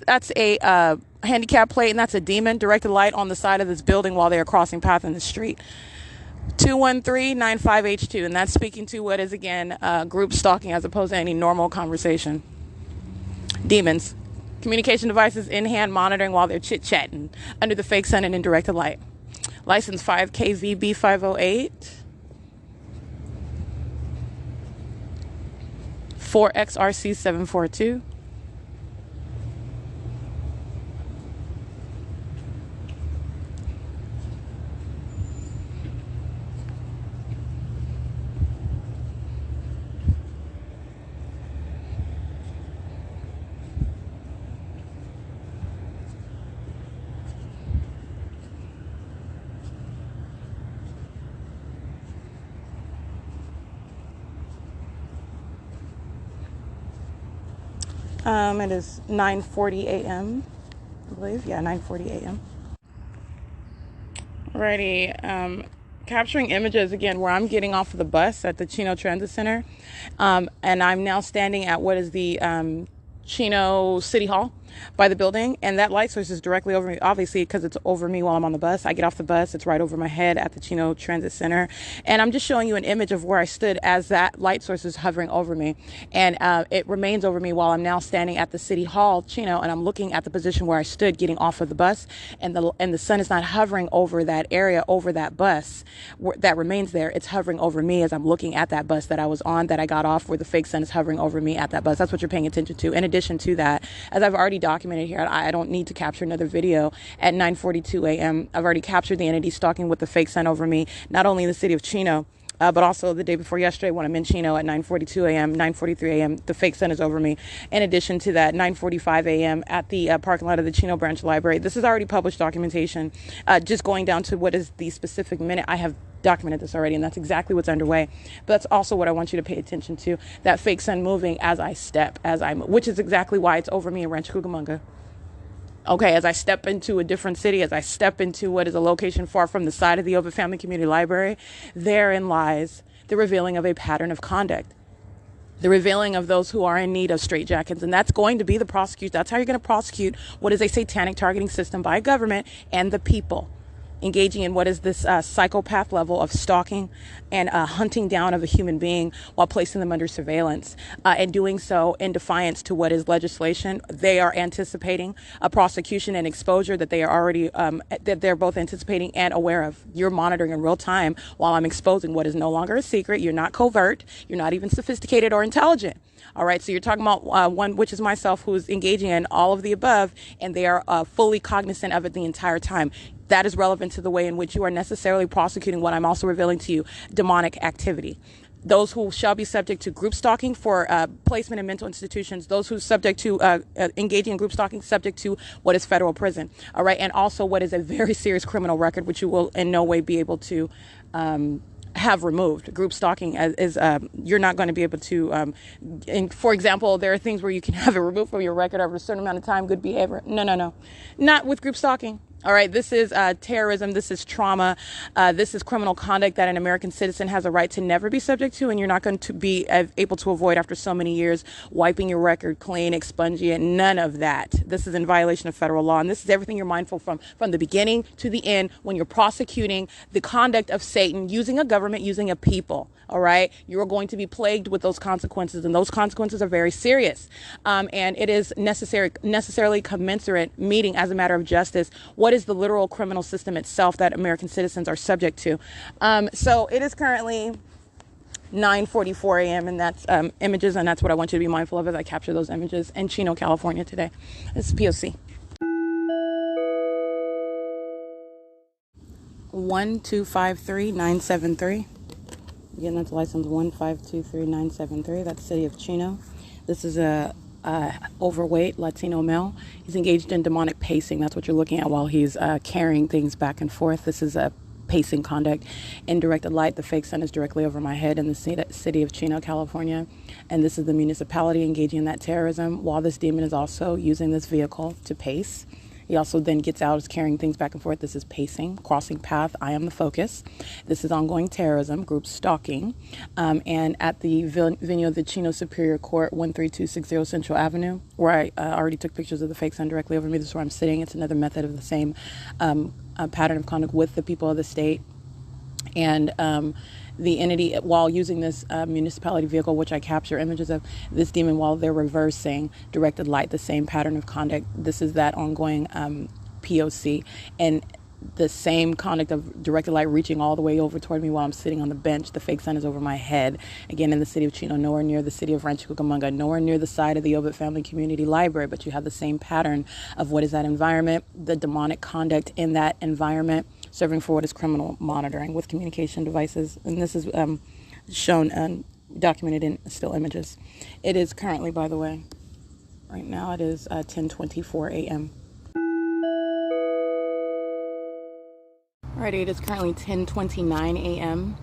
That's a handicap plate, and that's a demon. Directed light on the side of this building while they are crossing path in the street. 213-95H2, and that's speaking to what is, again, group stalking as opposed to any normal conversation. Demons. Communication devices in hand, monitoring while they're chit-chatting under the fake sun and in directed light. License 5KVB508. 4XRC742. It is 9:40 a.m. I believe. Yeah, 9:40 a.m. Alrighty. Capturing images again where I'm getting off of the bus at the Chino Transit Center, and I'm now standing at what is the Chino City Hall by the building, and that light source is directly over me, obviously, because it's over me while I'm on the bus. I get off the bus, it's right over my head at the Chino Transit Center, and I'm just showing you an image of where I stood as that light source is hovering over me, and it remains over me while I'm now standing at the City Hall, Chino, and I'm looking at the position where I stood getting off of the bus, and the sun is not hovering over that area, over that bus that remains there. It's hovering over me as I'm looking at that bus that I was on, that I got off, where the fake sun is hovering over me at that bus. That's what you're paying attention to. In addition to that, as I've already documented here, I don't need to capture another video. At 9:42 a.m. I've already captured the entity stalking with the fake sun over me, not only in the city of Chino, but also the day before yesterday when I'm in Chino at 9:42 a.m., 9:43 a.m., the fake sun is over me. In addition to that, 9:45 a.m. at the parking lot of the Chino Branch Library. This is already published documentation. Just going down to what is the specific minute, I have documented this already, and that's exactly what's underway. But that's also what I want you to pay attention to, that fake sun moving as I step, which is exactly why it's over me in Rancho Cucamonga. Okay, as I step into a different city, as I step into what is a location far from the side of the Ovid Family Community Library, therein lies the revealing of a pattern of conduct, the revealing of those who are in need of straitjackets. And that's going to be the prosecute. That's how you're going to prosecute what is a satanic targeting system by government and the people, engaging in what is this psychopath level of stalking and hunting down of a human being while placing them under surveillance, and doing so in defiance to what is legislation. They are anticipating a prosecution and exposure that they are already, that they're both anticipating and aware of. You're monitoring in real time while I'm exposing what is no longer a secret. You're not covert. You're not even sophisticated or intelligent. All right, so you're talking about one, which is myself, who's engaging in all of the above, and they are fully cognizant of it the entire time. That is relevant to the way in which you are necessarily prosecuting what I'm also revealing to you, demonic activity. Those who shall be subject to group stalking for placement in mental institutions, those who subject to engaging in group stalking, subject to what is federal prison. All right, and also what is a very serious criminal record, which you will in no way be able to have removed. Group stalking is you're not going to be able to, for example, there are things where you can have it removed from your record over a certain amount of time, good behavior. No. Not with group stalking. All right, this is terrorism, this is trauma, this is criminal conduct that an American citizen has a right to never be subject to, and you're not going to be able to avoid after so many years, wiping your record clean, expunging it, none of that. This is in violation of federal law, and this is everything you're mindful from the beginning to the end when you're prosecuting the conduct of Satan using a government, using a people. All right, you're going to be plagued with those consequences, and those consequences are very serious. And it is necessarily commensurate, meeting as a matter of justice, what is the literal criminal system itself that American citizens are subject to. So it is currently 9:44 a.m. and that's images, and that's what I want you to be mindful of as I capture those images in Chino, California today. This is P.O.C. 1253973. Again, that's license 1523973. That's city of Chino. This is a overweight Latino male. He's engaged in demonic pacing. That's what you're looking at while he's carrying things back and forth. This is a pacing conduct. In directed light, the fake sun is directly over my head in the city of Chino, California. And this is the municipality engaging in that terrorism, while this demon is also using this vehicle to pace. He also then gets out, is carrying things back and forth. This is pacing, crossing path. I am the focus. This is ongoing terrorism, group stalking. And at the venue of the Chino Superior Court, 13260 Central Avenue, where I already took pictures of the fake sun directly over me. This is where I'm sitting. It's another method of the same pattern of conduct with the people of the state. And the entity, while using this municipality vehicle, which I capture images of, this demon, while they're reversing directed light, the same pattern of conduct. This is that ongoing P.O.C. and the same conduct of directed light reaching all the way over toward me while I'm sitting on the bench. The fake sun is over my head, again in the city of Chino, nowhere near the city of Rancho Cucamonga, nowhere near the side of the Obit Family Community Library, but you have the same pattern of what is that environment, the demonic conduct in that environment, serving for what is criminal monitoring with communication devices. And this is shown, documented in still images. It is currently, by the way, right now it is 10:24 a.m. Alrighty, it is currently 10:29 a.m.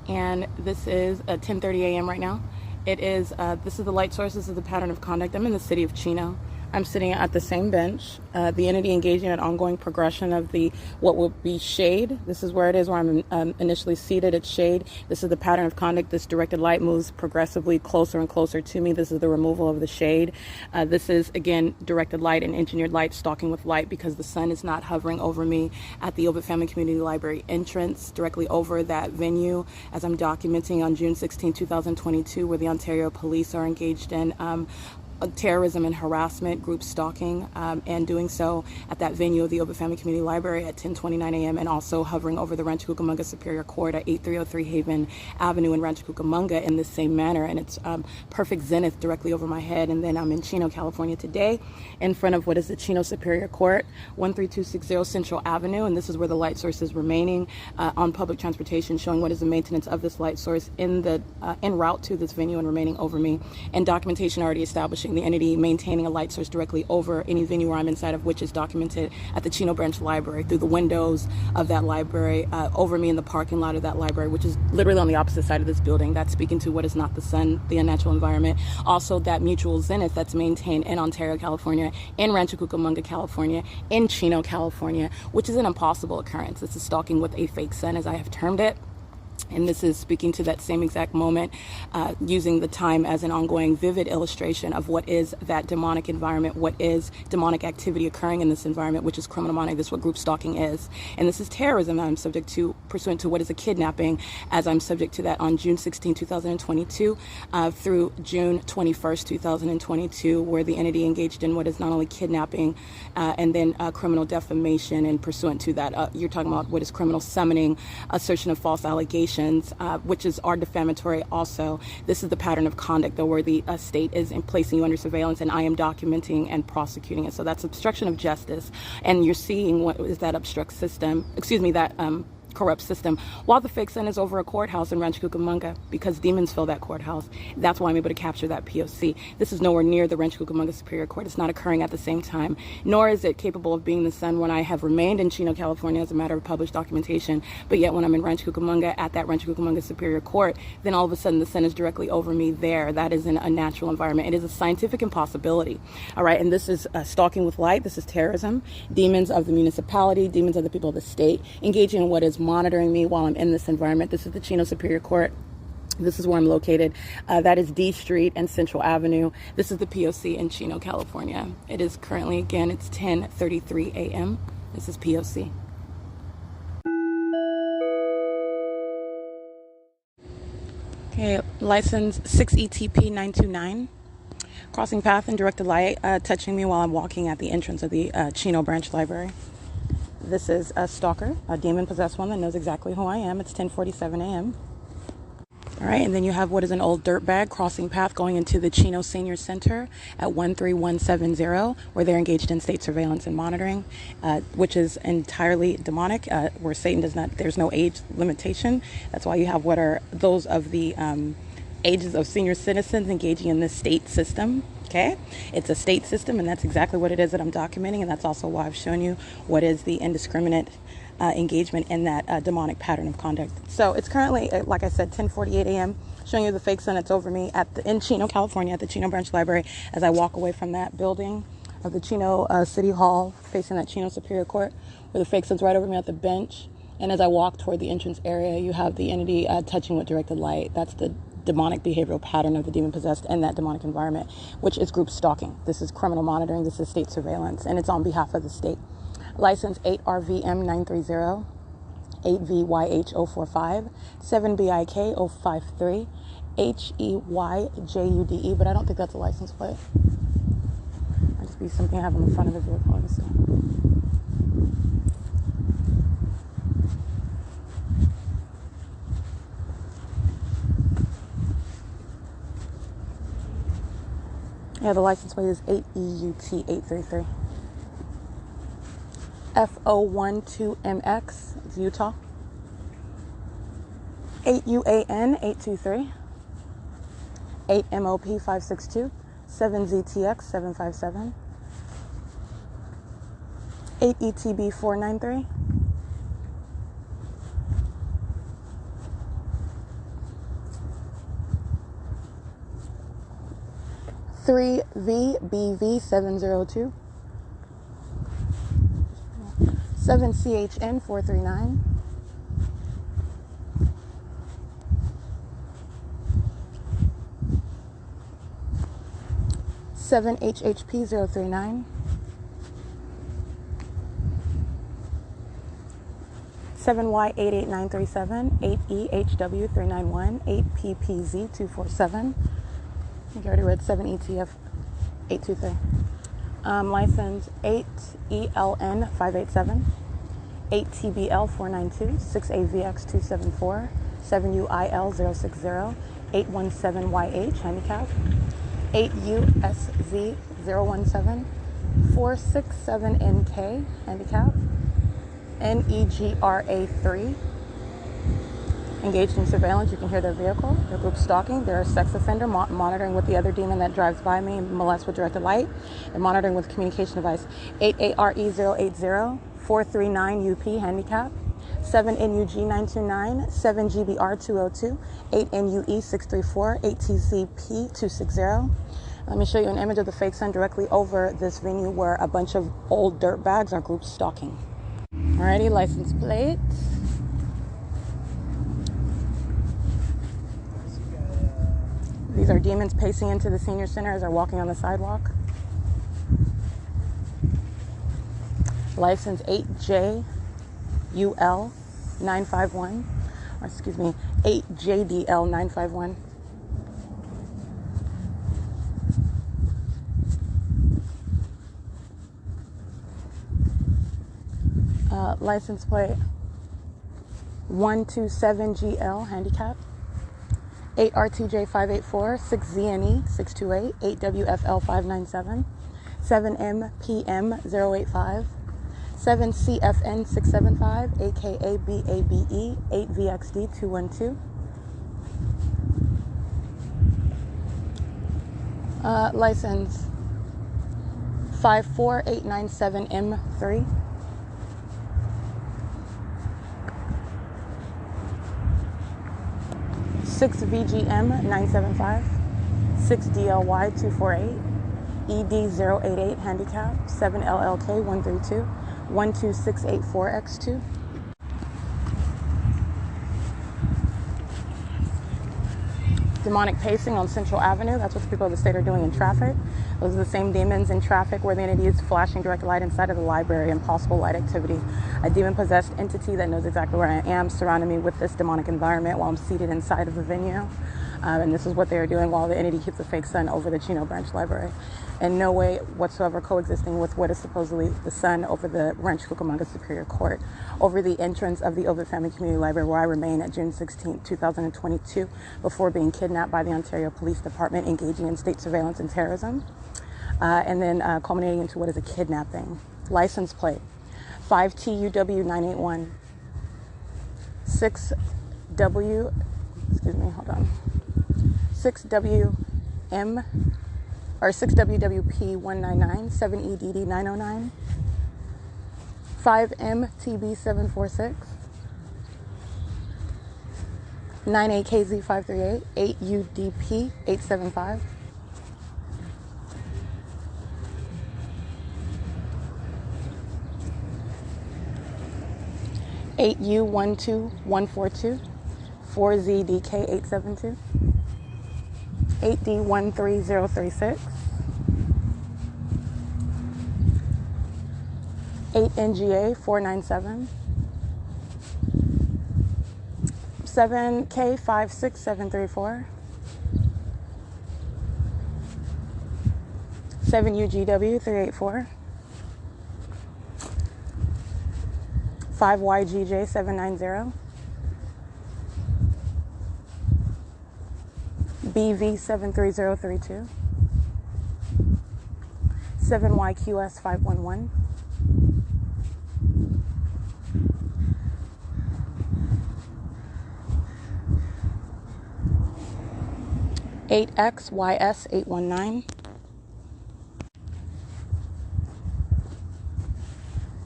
and this is 10:30 a.m. right now. It is, this is the light source, this is the pattern of conduct. I'm in the city of Chino. I'm sitting at the same bench, the entity engaging in an ongoing progression of the what will be shade. This is where it is, where I'm initially seated. It's shade. This is the pattern of conduct. This directed light moves progressively closer and closer to me. This is the removal of the shade. This is, again, directed light and engineered light, stalking with light, because the sun is not hovering over me at the Obit Family Community Library entrance, directly over that venue, as I'm documenting on June 16, 2022, where the Ontario Police are engaged in terrorism and harassment, group stalking, and doing so at that venue of the Obit Family Community Library at 10:29 a.m. and also hovering over the Rancho Cucamonga Superior Court at 8303 Haven Avenue in Rancho Cucamonga in the same manner. And it's perfect zenith directly over my head. And then I'm in Chino, California today, in front of what is the Chino Superior Court, 13260 Central Avenue. And this is where the light source is remaining on public transportation, showing what is the maintenance of this light source in the en route to this venue and remaining over me. And documentation already establishing the entity maintaining a light source directly over any venue where I'm inside of, which is documented at the Chino Branch Library, through the windows of that library, over me in the parking lot of that library, which is literally on the opposite side of this building. That's speaking to what is not the sun, the unnatural environment. Also, that mutual zenith that's maintained in Ontario, California, in Rancho Cucamonga, California, in Chino, California, which is an impossible occurrence. This is stalking with a fake sun, as I have termed it. And this is speaking to that same exact moment, using the time as an ongoing vivid illustration of what is that demonic environment, what is demonic activity occurring in this environment, which is criminal monitoring. This is what group stalking is. And this is terrorism that I'm subject to, pursuant to what is a kidnapping, as I'm subject to that on June 16, 2022, through June 21st, 2022, where the entity engaged in what is not only kidnapping and then criminal defamation, and pursuant to that, you're talking about what is criminal summoning, assertion of false allegations, which are defamatory also. This is the pattern of conduct, though, where the state is placing you under surveillance, and I am documenting and prosecuting it. So that's obstruction of justice. And you're seeing what is that obstruct system, that corrupt system, while the fake sun is over a courthouse in Rancho Cucamonga, because demons fill that courthouse. That's why I'm able to capture that P.O.C. This is nowhere near the Rancho Cucamonga Superior Court. It's not occurring at the same time, nor is it capable of being the sun when I have remained in Chino, California, as a matter of published documentation. But yet when I'm in Rancho Cucamonga at that Rancho Cucamonga Superior Court, then all of a sudden the sun is directly over me there. That is in a natural environment. It is a scientific impossibility. All right, and this is stalking with light. This is terrorism. Demons of the municipality, demons of the people of the state, engaging in what is monitoring me while I'm in this environment. This is the Chino Superior Court. This is where I'm located. That is D Street and Central Avenue. This is the P.O.C. in Chino, California. It is currently, again, it's 10:33 a.m. This is P.O.C. Okay, license 6ETP929. Crossing path and directed light, touching me while I'm walking at the entrance of the Chino Branch Library. This is a stalker, a demon-possessed one that knows exactly who I am. It's 10:47 a.m. All right, and then you have what is an old dirt bag crossing path going into the Chino Senior Center at 13170, where they're engaged in state surveillance and monitoring, which is entirely demonic, where Satan does not, there's no age limitation. That's why you have what are those of the ages of senior citizens engaging in this state system. Okay, it's a state system, and that's exactly what it is that I'm documenting, and that's also why I've shown you what is the indiscriminate engagement in that demonic pattern of conduct. So it's currently, like I said, 10:48 a.m. Showing you the fake sun that's over me in Chino, California, at the Chino Branch Library, as I walk away from that building of the Chino City Hall, facing that Chino Superior Court, where the fake sun's right over me at the bench. And as I walk toward the entrance area, you have the entity touching with directed light. That's the demonic behavioral pattern of the demon possessed in that demonic environment, which is group stalking. This is criminal monitoring. This is state surveillance, and it's on behalf of the state. License 8RVM930, 8VYH045, 7BIK053, HEYJUDE, but I don't think that's a license plate. Might just be something I have on the front of the vehicle. Let me see. Yeah, the license plate is 8EUT833. F012MX, it's Utah. 8UAN823. 8MOP562. 7ZTX757. 8ETB493. 3VBV702. 7CHN439. 7HHP039. 7Y88937. 8EHW391. 8PPZ247. I think I already read 7ETF823. License 8ELN587, 8TBL492, 6AVX274, 7UIL060, 817YH, handicap, 8USZ017, 467NK, handicap, NEGRA3. Engaged in surveillance, you can hear their vehicle, their group stalking, they're a sex offender, monitoring with the other demon that drives by me and molests with directed light, and monitoring with communication device. 8ARE080, 439UP, handicap, 7NUG929, 7GBR202, 8NUE634, 8TCP260. Let me show you an image of the fake sun directly over this venue where a bunch of old dirt bags are group stalking. Alrighty, license plate. These are demons pacing into the senior center as they're walking on the sidewalk. License 8JUL951, or excuse me, 8JDL951. License plate 127GL, handicap. 8RTJ584, 6ZNE628, 8WFL597, 7MPM085, 7CFN675, AKABABE, 8VXD212. License 54897M3. 6VGM975, 6DLY248, ED088, handicap, 7LLK132, 12684X2. Demonic pacing on Central Avenue. That's what the people of the state are doing in traffic. Those are the same demons in traffic where the entity is flashing direct light inside of the library and possible light activity. A demon-possessed entity that knows exactly where I am, surrounding me with this demonic environment while I'm seated inside of the venue. And this is what they are doing while the entity keeps a fake sun over the Chino Branch Library. In no way whatsoever coexisting with what is supposedly the sun over the Ranch Cucamonga Superior Court, over the entrance of the Ovid Family Community Library, where I remain at June 16, 2022, before being kidnapped by the Ontario Police Department, engaging in state surveillance and terrorism, and then culminating into what is a kidnapping. License plate 5TUW981, 6W, excuse me, hold on, 6WM, or 6WWP199, 7EDD909, 5MTB746, 98KZ538, 8UDP875, 8U12142, 4ZDK872, 8D13036, 8NGA497, 7K56734, 7UGW384, 5YGJ790, BV73032, 7YQS511, 8XYS819,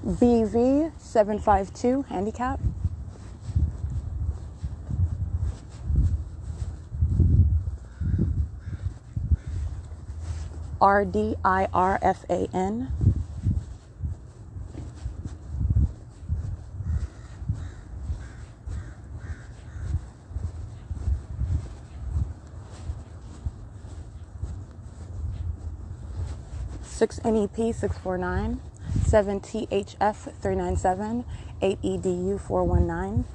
BV752 handicap, RDIRFAN, 6NEP649, 7THF397, 8EDU419,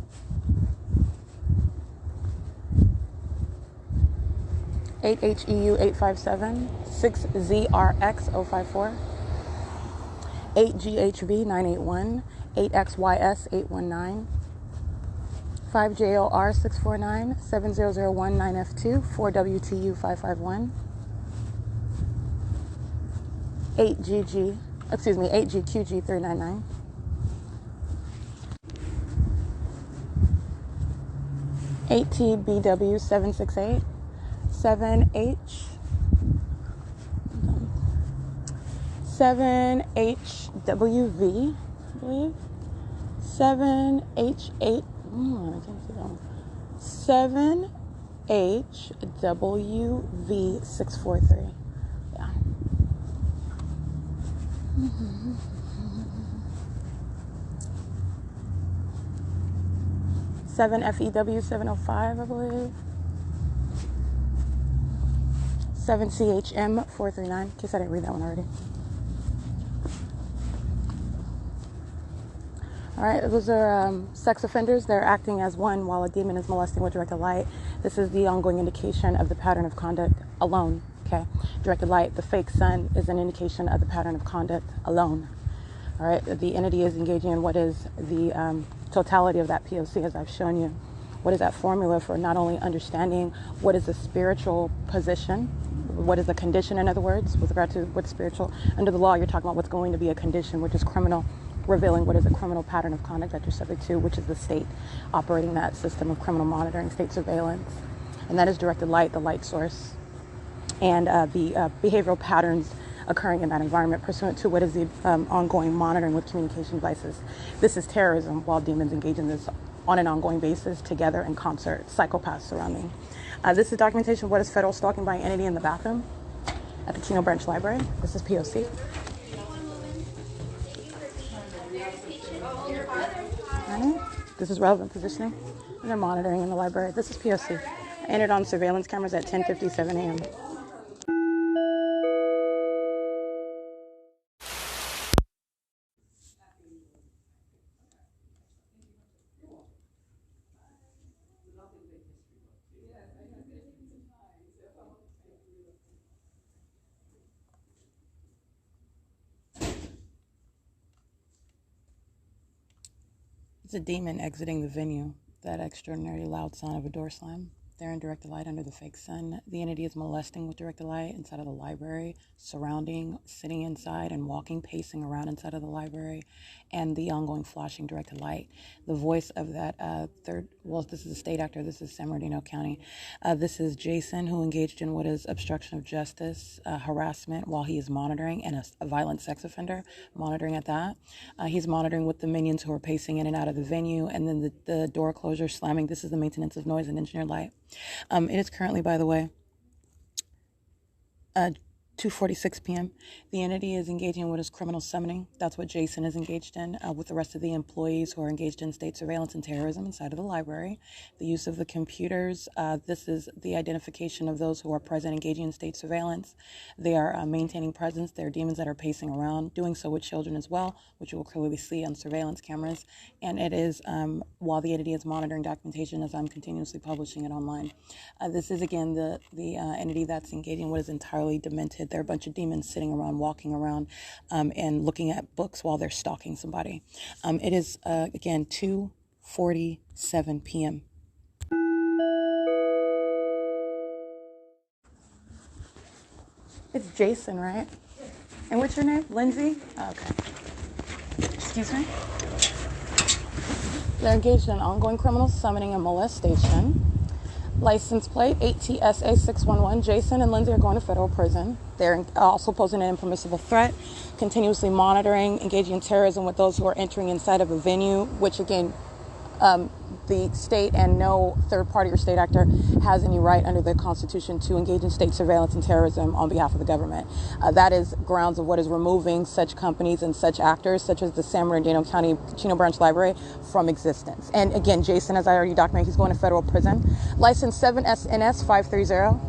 8HEU857, 6ZRX054, 8GHV981, 8XYS819, 5JOR649, 70019F2, 4WTU551, 8GQG399, 8TBW768, 7HWV, I believe, 7H8, I can't see that one, 7HWV643, yeah. 7FEW705, I believe. 7CHM439, in case I didn't read that one already. All right, those are sex offenders. They're acting as one while a demon is molesting with directed light. This is the ongoing indication of the pattern of conduct alone, okay? Directed light, the fake sun, is an indication of the pattern of conduct alone. All right, the entity is engaging in what is the totality of that P.O.C, as I've shown you. What is that formula for not only understanding what is the spiritual position, what is the condition, in other words, with regard to what's spiritual. Under the law, you're talking about what's going to be a condition, which is criminal, revealing what is a criminal pattern of conduct that you're subject to, which is the state operating that system of criminal monitoring, state surveillance. And that is directed light, the light source, and the behavioral patterns occurring in that environment pursuant to what is the ongoing monitoring with communication devices. This is terrorism, while demons engage in this on an ongoing basis, together in concert, psychopaths surrounding. This is documentation of what is federal stalking by entity in the bathroom at the Chino Branch Library. This is P.O.C. This is relevant positioning. And they're monitoring in the library. This is P.O.C. I entered on surveillance cameras at 10:57 a.m. It's a demon exiting the venue. That extraordinarily loud sound of a door slam. there in directed light under the fake sun. The entity is molesting with directed light inside of the library, surrounding, sitting inside, and walking, pacing around inside of the library, and the ongoing flashing directed light. The voice of that this is a state actor. This is San Bernardino County. This is Jason, who engaged in what is obstruction of justice, harassment while he is monitoring, and a violent sex offender, monitoring at that. He's monitoring with the minions who are pacing in and out of the venue, and then the door closure slamming. This is the maintenance of noise and engineered light. It is currently, by the way, 2:46 p.m. The entity is engaging in what is criminal summoning. That's what Jason is engaged in with the rest of the employees who are engaged in state surveillance and terrorism inside of the library. The use of the computers. This is the identification of those who are present engaging in state surveillance. They are maintaining presence. There are demons that are pacing around, doing so with children as well, which you will clearly see on surveillance cameras. And it is while the entity is monitoring documentation as I'm continuously publishing it online. This is, again, the entity that's engaging in what is entirely demented. There are a bunch of demons sitting around, walking around, and looking at books while they're stalking somebody. It is, again, 2:47 p.m. It's Jason, right? And what's your name? Lindsay? Okay. Excuse me? They're engaged in ongoing criminal summoning and molestation. License plate 8TSA611. Jason and Lindsay are going to federal prison. They're also posing an impermissible threat, continuously monitoring, engaging in terrorism with those who are entering inside of a venue, which, again, the state and no third party or state actor has any right under the Constitution to engage in state surveillance and terrorism on behalf of the government. That is grounds of what is removing such companies and such actors, such as the San Bernardino County Chino Branch Library, from existence. And again, Jason, as I already documented, he's going to federal prison. License 7SNS530.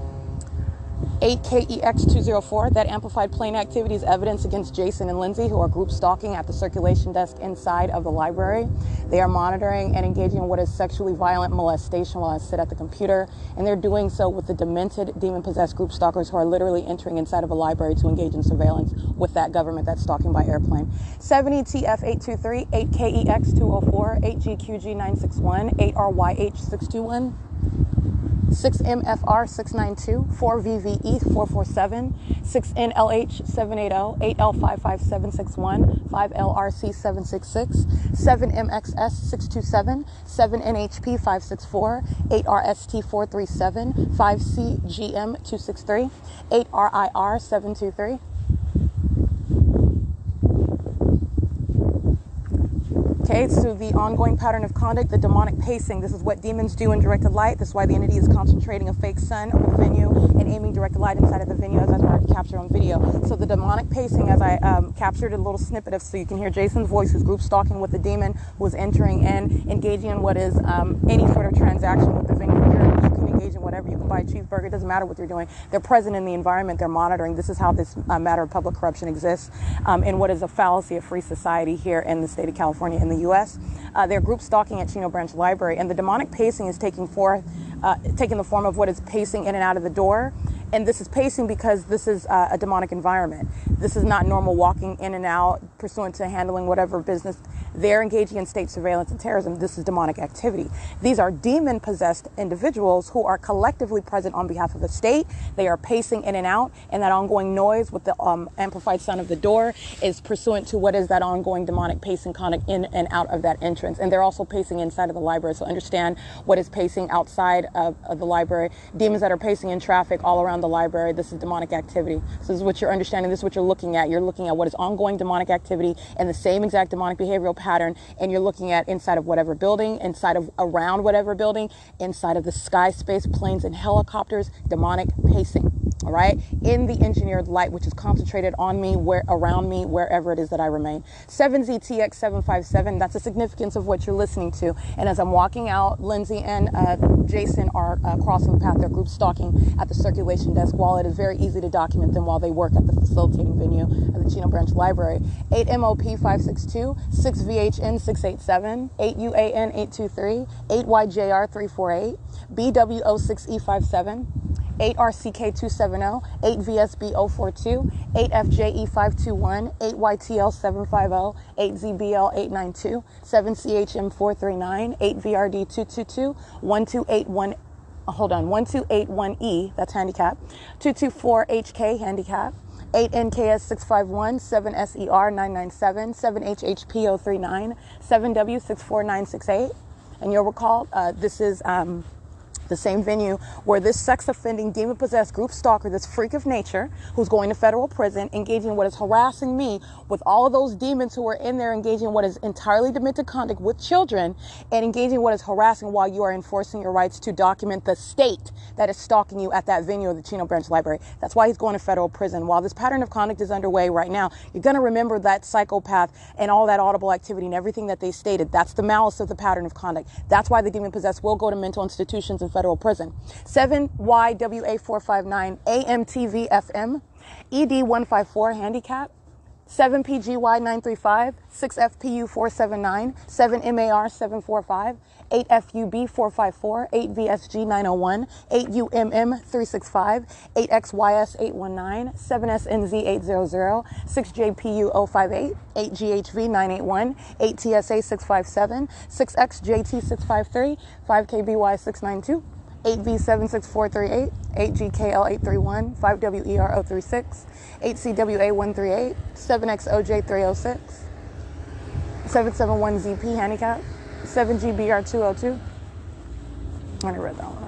8KEX204, that amplified plain activity is evidence against Jason and Lindsay, who are group stalking at the circulation desk inside of the library. They are monitoring and engaging in what is sexually violent molestation while I sit at the computer, and they're doing so with the demented, demon-possessed group stalkers who are literally entering inside of a library to engage in surveillance with that government that's stalking by airplane. 70TF823, 8KEX204, 8GQG961, 8RYH621, 6MFR692, 4VVE447, 6NLH780, 8L555761, 5LRC766, 7MXS627, 7NHP564, 8RST437, 5CGM263, 8RIR723. Okay, so the ongoing pattern of conduct, the demonic pacing. This is what demons do in directed light. This is why the entity is concentrating a fake sun over the venue and aiming directed light inside of the venue, as I've already captured on video. So the demonic pacing, as I captured a little snippet of, so you can hear Jason's voice, who's group stalking with the demon, who is entering and engaging in what is any sort of transaction with the venue. You can engage in whatever. You can buy a cheeseburger. It doesn't matter what they're doing. They're present in the environment. They're monitoring. This is how this matter of public corruption exists in what is a fallacy of free society here in the state of California in the U.S. They're group stalking at Chino Branch Library, and the demonic pacing is taking the form of what is pacing in and out of the door. And this is pacing because this is a demonic environment. This is not normal walking in and out pursuant to handling whatever business. They're engaging in state surveillance and terrorism. This is demonic activity. These are demon-possessed individuals who are collectively present on behalf of the state. They are pacing in and out, and that ongoing noise with the amplified sound of the door is pursuant to what is that ongoing demonic pacing conduct in and out of that entrance. And they're also pacing inside of the library. So understand what is pacing outside of the library. Demons that are pacing in traffic all around the library. This is demonic activity. So this is what you're understanding. This is what you're looking at. You're looking at what is ongoing demonic activity and the same exact demonic behavioral pattern, and you're looking at inside of whatever building, inside of around whatever building, inside of the sky, space, planes, and helicopters, demonic pacing. All right, in the engineered light, which is concentrated on me, around me, wherever it is that I remain. 7ZTX757, that's the significance of what you're listening to. And as I'm walking out, Lindsay and Jason are crossing the path. They're group stalking at the circulation desk, while it is very easy to document them while they work at the facilitating venue of the Chino Branch Library. 8MOP562, 6VHN687, 8UAN823, 8YJR348, BWO6E57, 8RCK270, 8VSB042, 8FJE521, 8YTL750, 8ZBL892, 7CHM439, 8VRD222, 1281 hold on, 1281E, that's handicap, 224HK, handicap, 8NKS651, 7SER 997, 7HHPO39, 7W64968. And you'll recall this is the same venue where this sex-offending, demon-possessed group stalker, this freak of nature, who's going to federal prison, engaging in what is harassing me with all of those demons who are in there, engaging in what is entirely demented conduct with children, and engaging in what is harassing while you are enforcing your rights to document the state that is stalking you at that venue of the Chino Branch Library. That's why he's going to federal prison. While this pattern of conduct is underway right now, you're going to remember that psychopath and all that audible activity and everything that they stated. That's the malice of the pattern of conduct. That's why the demon-possessed will go to mental institutions and federal prison. 7YWA459 AMTVFM ED154 handicap, 7PGY935 6FPU479 7MAR745 8FUB454 8VSG901 8UMM365 8XYS819 7SNZ800 6JPU058 8GHV981 8TSA657 6XJT653 5KBY692 8V76438, 8GKL831, 5WER036, 8CWA138, 7XOJ306, 771ZP handicap, 7GBR202. I already read that one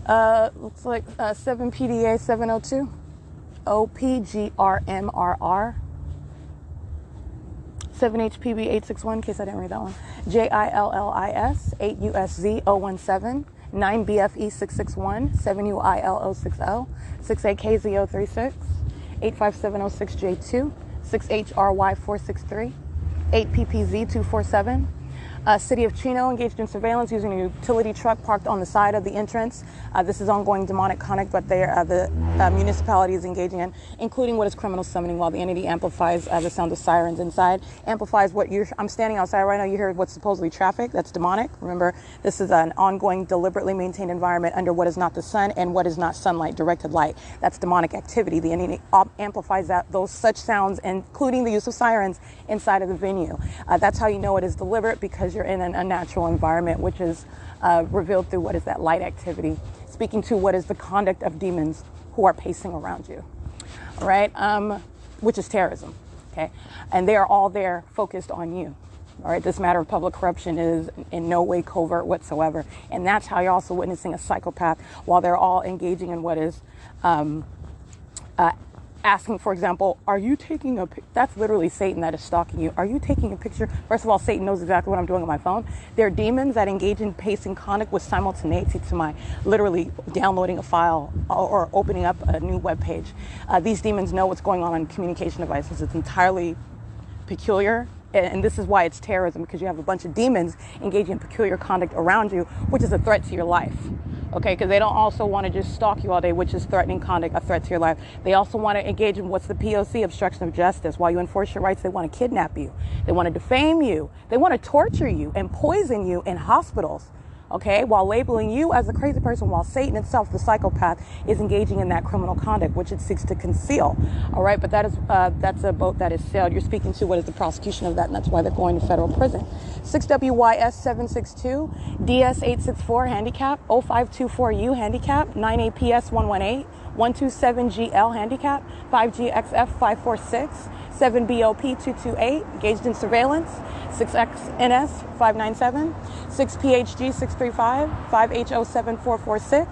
earlier. Looks like 7PDA702, OPGRMRR. 7HPB861, in case I didn't read that one. JILLIS, 8USZ 017, 9BFE661, 7UIL060, 6AKZ036, 85706J2, 6HRY463, 8PPZ247. City of Chino engaged in surveillance using a utility truck parked on the side of the entrance. This is ongoing demonic conduct, but the municipality is engaging in, including what is criminal summoning, while the entity amplifies the sound of sirens inside, amplifies what I'm standing outside right now, you hear what's supposedly traffic, that's demonic. Remember, this is an ongoing, deliberately maintained environment under what is not the sun and what is not sunlight, directed light. That's demonic activity. The entity amplifies those such sounds, including the use of sirens inside of the venue. That's how you know it is deliberate, because you're in an unnatural environment, which is revealed through what is that light activity, speaking to what is the conduct of demons who are pacing around you, all right, which is terrorism, okay? And they are all there focused on you, all right? This matter of public corruption is in no way covert whatsoever, and that's how you're also witnessing a psychopath while they're all engaging in what is asking, for example, are you taking a picture? That's literally Satan that is stalking you. Are you taking a picture? First of all, Satan knows exactly what I'm doing on my phone. There are demons that engage in pacing conduct with simultaneity to my literally downloading a file or opening up a new web page. These demons know what's going on communication devices. It's entirely peculiar. And this is why it's terrorism, because you have a bunch of demons engaging in peculiar conduct around you, which is a threat to your life. Okay, because they don't also want to just stalk you all day, which is threatening conduct, a threat to your life. They also want to engage in what's the P.O.C, obstruction of justice. While you enforce your rights, they want to kidnap you. They want to defame you. They want to torture you and poison you in hospitals. Okay, while labeling you as a crazy person, while Satan itself, the psychopath, is engaging in that criminal conduct, which it seeks to conceal. All right, but that's a boat that is sailed. You're speaking to what is the prosecution of that, and that's why they're going to federal prison. 6WYS762, DS864 handicap, 0524U handicap, 9APS118, 127GL handicap, 5GXF546, 7BOP228, engaged in surveillance, 6XNS597, 6PHG635, 5HO7446,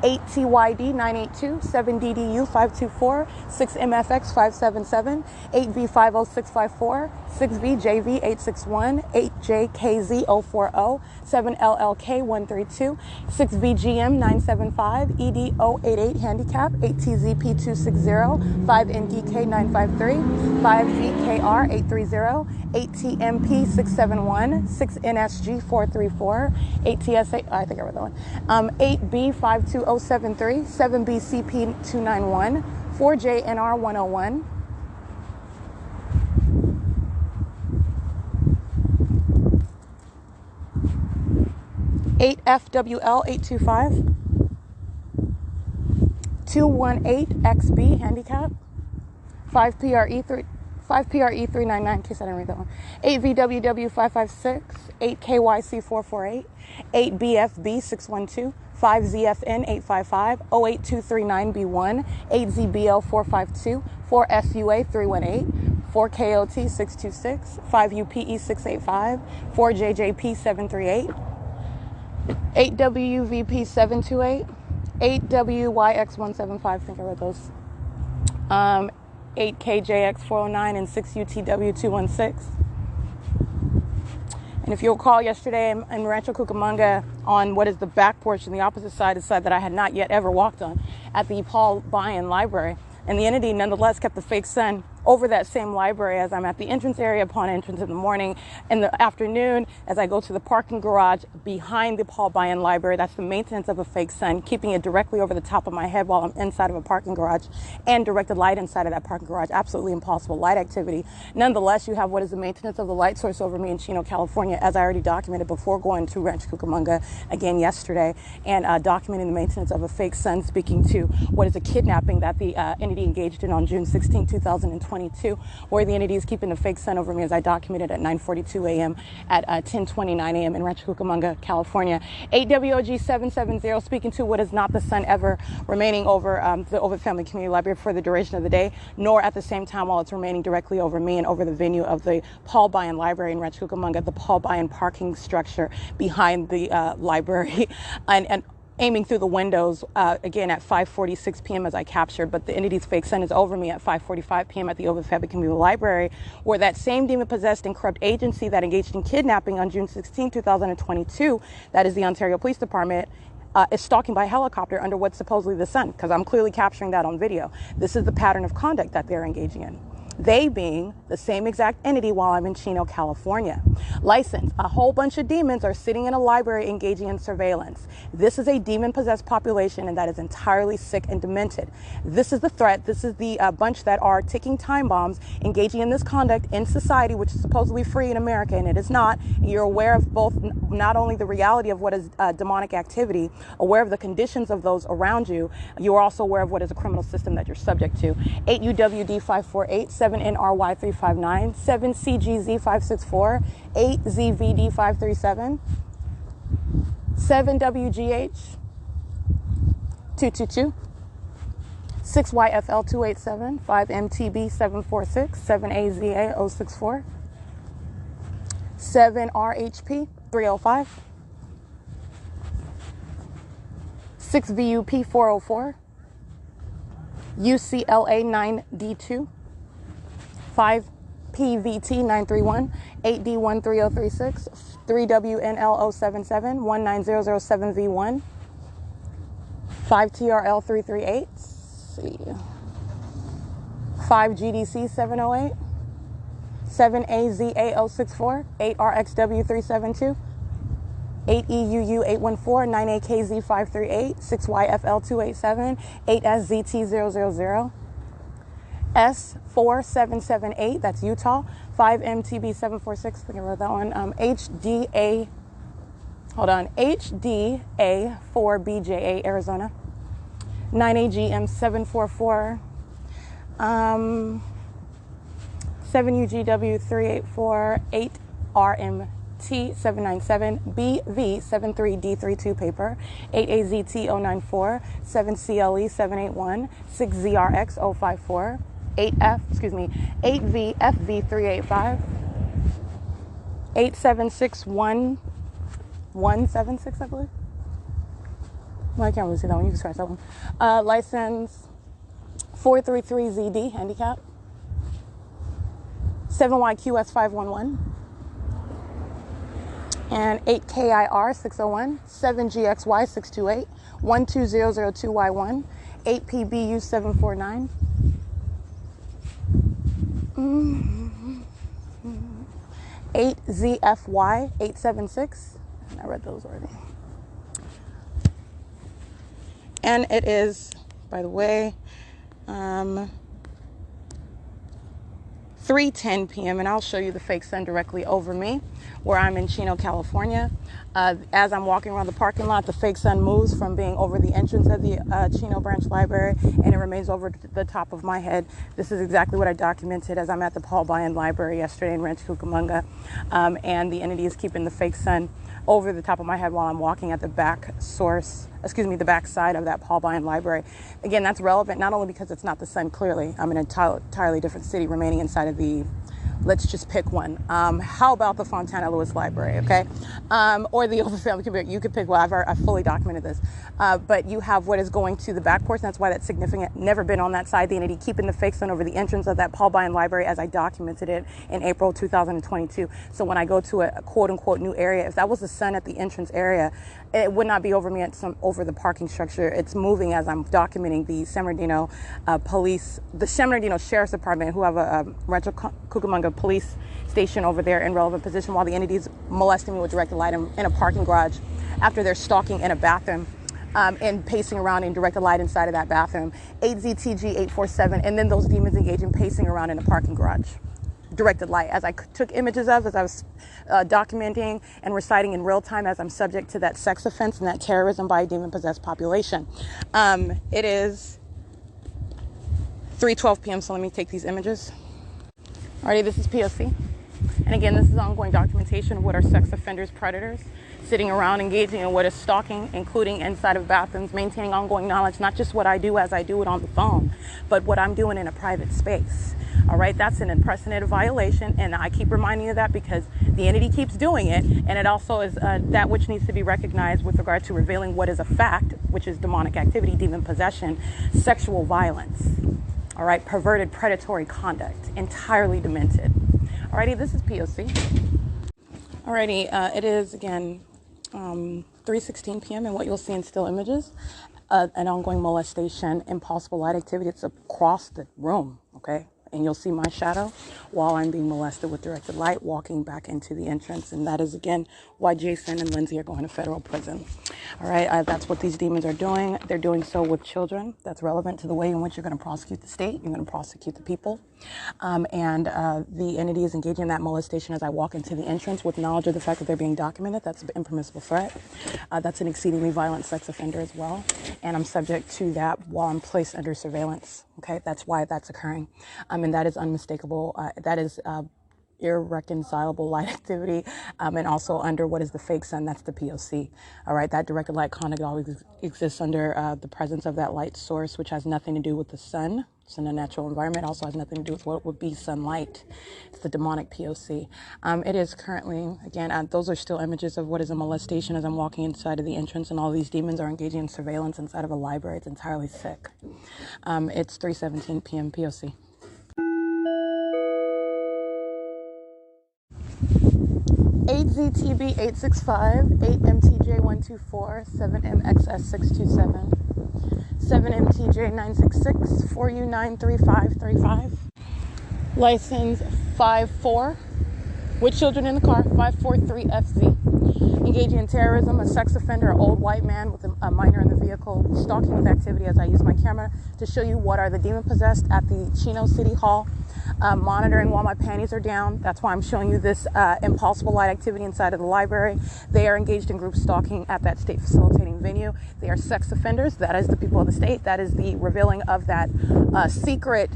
8TYD982, 7DDU524, 6MFX577, 8V50654, 6VJV861, 8JKZ040, 7LLK132, 6VGM975, ED088 handicap, 8TZP260, 5NDK953, 5GKR830, 8TMP671, 6NSG434, 8TSA, I think I read that one, 8B52073, 7BCP291, 4JNR101, 8FWL825, 218XB handicap, 5PRE3, 5PRE399, in case I didn't read that one. 8VWW556, 8KYC448, 8BFB612, 5ZFN855, 08239B1, 8ZBL452, 4SUA318, 4KOT626, 5UPE685, 4JJP738, 8WVP728, 8WYX175, I think I read those. 8KJX409 and 6UTW216. And if you'll recall, yesterday in Rancho Cucamonga, on what is the back portion, the opposite side, the side that I had not yet ever walked on, at the Paul Bayan Library, and the entity nonetheless kept the fake sun over that same library as I'm at the entrance area upon entrance in the morning. In the afternoon, as I go to the parking garage behind the Paul Bayan Library, that's the maintenance of a fake sun, keeping it directly over the top of my head while I'm inside of a parking garage, and directed light inside of that parking garage. Absolutely impossible light activity. Nonetheless, you have what is the maintenance of the light source over me in Chino, California, as I already documented before going to Rancho Cucamonga again yesterday, and documenting the maintenance of a fake sun, speaking to what is a kidnapping that the entity engaged in on June 16, 2022, where the entity is keeping the fake sun over me, as I documented at 9:42 a.m. at 10:29 a.m. in Rancho Cucamonga, California. 8WOG770, speaking to what is not the sun ever remaining over the Ovid Family Community Library for the duration of the day, nor at the same time while it's remaining directly over me and over the venue of the Paul Bayan Library in Rancho Cucamonga, the Paul Bayan parking structure behind the library, and aiming through the windows, again at 5:46 p.m. as I captured, but the entity's fake sun is over me at 5:45 p.m. at the Ovid Family Community Library, where that same demon-possessed and corrupt agency that engaged in kidnapping on June 16, 2022, that is the Ontario Police Department, is stalking by helicopter under what's supposedly the sun, because I'm clearly capturing that on video. This is the pattern of conduct that they're engaging in. They being the same exact entity while I'm in Chino, California. License, a whole bunch of demons are sitting in a library engaging in surveillance. This is a demon-possessed population, and that is entirely sick and demented. This is the threat. This is the bunch that are ticking time bombs, engaging in this conduct in society, which is supposedly free in America, and it is not. You're aware of both, not only the reality of what is demonic activity, aware of the conditions of those around you, you're also aware of what is a criminal system that you're subject to. 8UWD548, 7NRY359, 7CGZ564, 8ZVD537, 7WGH222, 6YFL287, 5MTB746, 7AZA064, 7RHP305, 6VUP404, UCLA9D2, 5PVT931, 8D13036, 3WNL077, 19007V1, 5TRL338, 5GDC708, 7AZA064, 8RXW372, 8EUU814, 9AKZ538, 6YFL287, 8SZT000, S4778, that's Utah, 5MTB746, I think I wrote that one, HDA4BJA, Arizona, 9AGM744, 7UGW384, 8RMT797, BV73D32 paper, 8AZT094, 7CLE781, 6ZRX054, 8VFV385, 8761176, I believe. Well, I can't really see that one. You can scratch that one. License 433ZD, handicap. 7YQS511. And 8KIR601, 7GXY628, 12002Y1, 8PBU749. 8ZFY876. I read those already. And it is, by the way, 3:10 p.m. and I'll show you the fake sun directly over me where I'm in Chino, California. As I'm walking around the parking lot, the fake sun moves from being over the entrance of the Chino Branch Library, and it remains over the top of my head. This is exactly what I documented as I'm at the Paul Bunyan Library yesterday in Rancho Cucamonga, and the entity is keeping the fake sun over the top of my head while I'm walking at the back side of that Paul Bunyan Library. Again, that's relevant not only because it's not the sun clearly. I'm in an entirely different city remaining inside of the, let's just pick one. How about the Fontana Lewis Library, okay? Or the Overfamily Community. You could pick one. I've fully documented this. But you have what is going to the back portion. That's why that's significant. Never been on that side. The entity keeping the fake sun over the entrance of that Paul Bunyan Library as I documented it in April 2022. So when I go to a quote-unquote new area, if that was the sun at the entrance area, it would not be over me over the parking structure. It's moving as I'm documenting the San Bernardino police, the San Bernardino Sheriff's Department, who have a Rancho Cucamonga police station over there in relevant position, while the entities molesting me with directed light in a parking garage after they're stalking in a bathroom and pacing around in directed light inside of that bathroom. 8ZTG847, and then those demons engaging pacing around in a parking garage. Directed light, as I took images of, as I was documenting and reciting in real time as I'm subject to that sex offense and that terrorism by a demon-possessed population. It is 3:12 p.m., so let me take these images. Alrighty, this is P.O.C. And again, this is ongoing documentation of what are sex offenders, predators, sitting around engaging in what is stalking, including inside of bathrooms, maintaining ongoing knowledge, not just what I do as I do it on the phone, but what I'm doing in a private space. All right, that's an unprecedented violation, and I keep reminding you of that because the entity keeps doing it, and it also is that which needs to be recognized with regard to revealing what is a fact, which is demonic activity, demon possession, sexual violence, all right, perverted predatory conduct, entirely demented. Alrighty, this is P.O.C. Alrighty, it is, again, 3:16 p.m., and what you'll see in still images, an ongoing molestation, impossible light activity. It's across the room, okay? And you'll see my shadow while I'm being molested with directed light, walking back into the entrance. And that is, again, why Jason and Lindsay are going to federal prison. All right, that's what these demons are doing. They're doing so with children. That's relevant to the way in which you're going to prosecute the state. You're going to prosecute the people. The entity is engaging in that molestation as I walk into the entrance with knowledge of the fact that they're being documented. That's an impermissible threat. That's an exceedingly violent sex offender as well. And I'm subject to that while I'm placed under surveillance. Okay, that's why that's occurring. And that is unmistakable. That is irreconcilable light activity, and also under what is the fake sun, that's the P.O.C. All right, that directed light conduct always exists under the presence of that light source, which has nothing to do with the sun. It's in a natural environment. Also has nothing to do with what would be sunlight. It's the demonic P.O.C. It is currently, again, those are still images of what is a molestation as I'm walking inside of the entrance, and all these demons are engaging in surveillance inside of a library. It's entirely sick. It's 3:17 p.m. P.O.C. 8ZTB865, 8MTJ124, 7MXS627, 7MTJ966, 4U93535. License 54, with children in the car, 543FZ. Engaging in terrorism, a sex offender, an old white man with a minor in the vehicle, stalking with activity as I use my camera to show you what are the demon possessed at the Chino City Hall. Monitoring while my panties are down. That's why I'm showing you this impossible light activity inside of the library. They are engaged in group stalking at that state facilitating venue. They are sex offenders. That is the people of the state. That is the revealing of that secret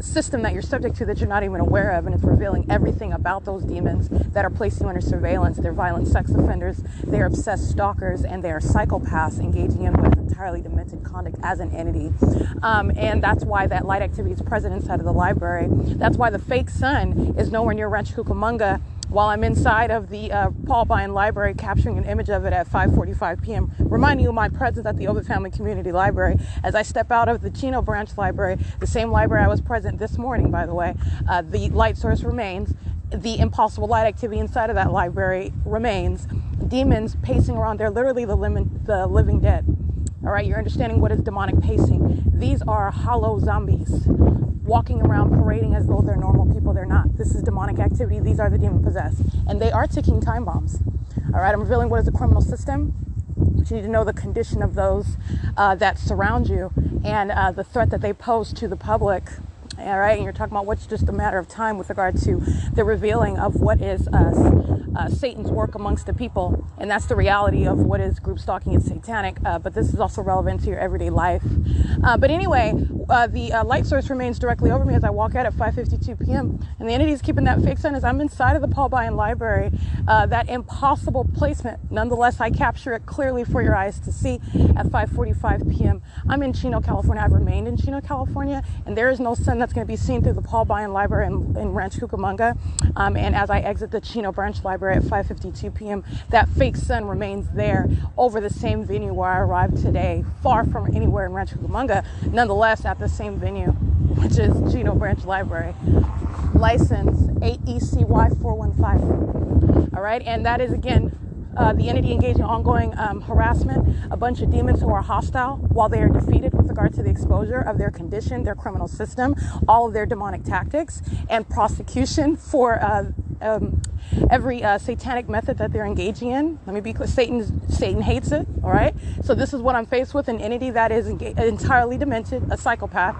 system that you're subject to that you're not even aware of, and it's revealing everything about those demons that are placing you under surveillance. They're violent sex offenders. They are obsessed stalkers, and they are psychopaths engaging in what is entirely demented conduct as an entity. And that's why that light activity is present inside of the library. That's why the fake sun is nowhere near Rancho Cucamonga while I'm inside of the Paul Bunyan Library capturing an image of it at 5:45 p.m., reminding you of my presence at the Overfamily Community Library as I step out of the Chino Branch Library, the same library I was present this morning, by the way. The light source remains. The impossible light activity inside of that library remains. Demons pacing around. They're literally the living dead. All right, you're understanding what is demonic pacing. These are hollow zombies walking around parading as though they're normal people. They're not. This is demonic activity. These are the demon possessed. And they are ticking time bombs. All right, I'm revealing what is a criminal system. You need to know the condition of those that surround you and the threat that they pose to the public all right? And you're talking about what's just a matter of time with regard to the revealing of what is Satan's work amongst the people. And that's the reality of what is group stalking and satanic. But this is also relevant to your everyday life. But anyway, the light source remains directly over me as I walk out at 5:52 p.m. And the entity is keeping that fake sun as I'm inside of the Paul Bunyan Library. That impossible placement. Nonetheless, I capture it clearly for your eyes to see at 5:45 p.m. I'm in Chino, California. I've remained in Chino, California, and there is no sun that's going to be seen through the Paul Bunyan Library in Rancho Cucamonga. And as I exit the Chino Branch Library at 5:52 p.m., that fake sun remains there over the same venue where I arrived today, far from anywhere in Rancho Cucamonga, nonetheless at the same venue, which is Chino Branch Library. License 8ECY415. All right, and that is again the entity engaging in ongoing harassment, a bunch of demons who are hostile while they are defeated with regard to the exposure of their condition, their criminal system, all of their demonic tactics, and prosecution for every satanic method that they're engaging in. Let me be clear, Satan hates it, all right? So this is what I'm faced with, an entity that is entirely demented, a psychopath.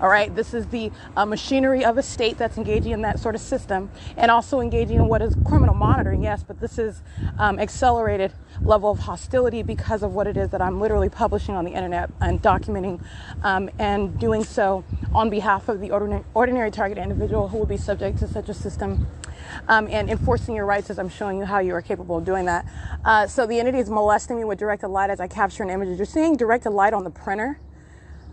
All right, this is the machinery of a state that's engaging in that sort of system and also engaging in what is criminal monitoring, yes, but this is accelerated level of hostility because of what it is that I'm literally publishing on the internet and documenting and doing so on behalf of the ordinary target individual who will be subject to such a system and enforcing your rights as I'm showing you how you are capable of doing that. So the entity is molesting me with directed light as I capture an image. You're seeing directed light on the printer.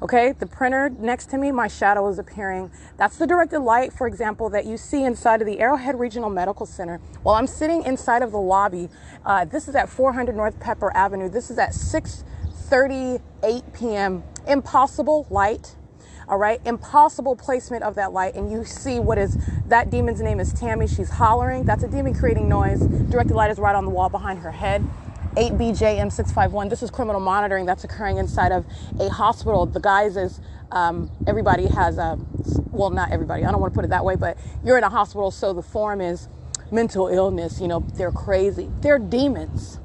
Okay, the printer next to me, my shadow is appearing. That's the directed light, for example, that you see inside of the Arrowhead Regional Medical Center. While I'm sitting inside of the lobby, this is at 400 North Pepper Avenue. This is at 6:38 p.m. Impossible light. All right, impossible placement of that light. And you see what is, that demon's name is Tammy. She's hollering. That's a demon creating noise. Directed light is right on the wall behind her head. 8BJM651. This is criminal monitoring that's occurring inside of a hospital. The guise is everybody has well, not everybody, I don't want to put it that way, but you're in a hospital, so the form is mental illness. You know, they're crazy. They're demons.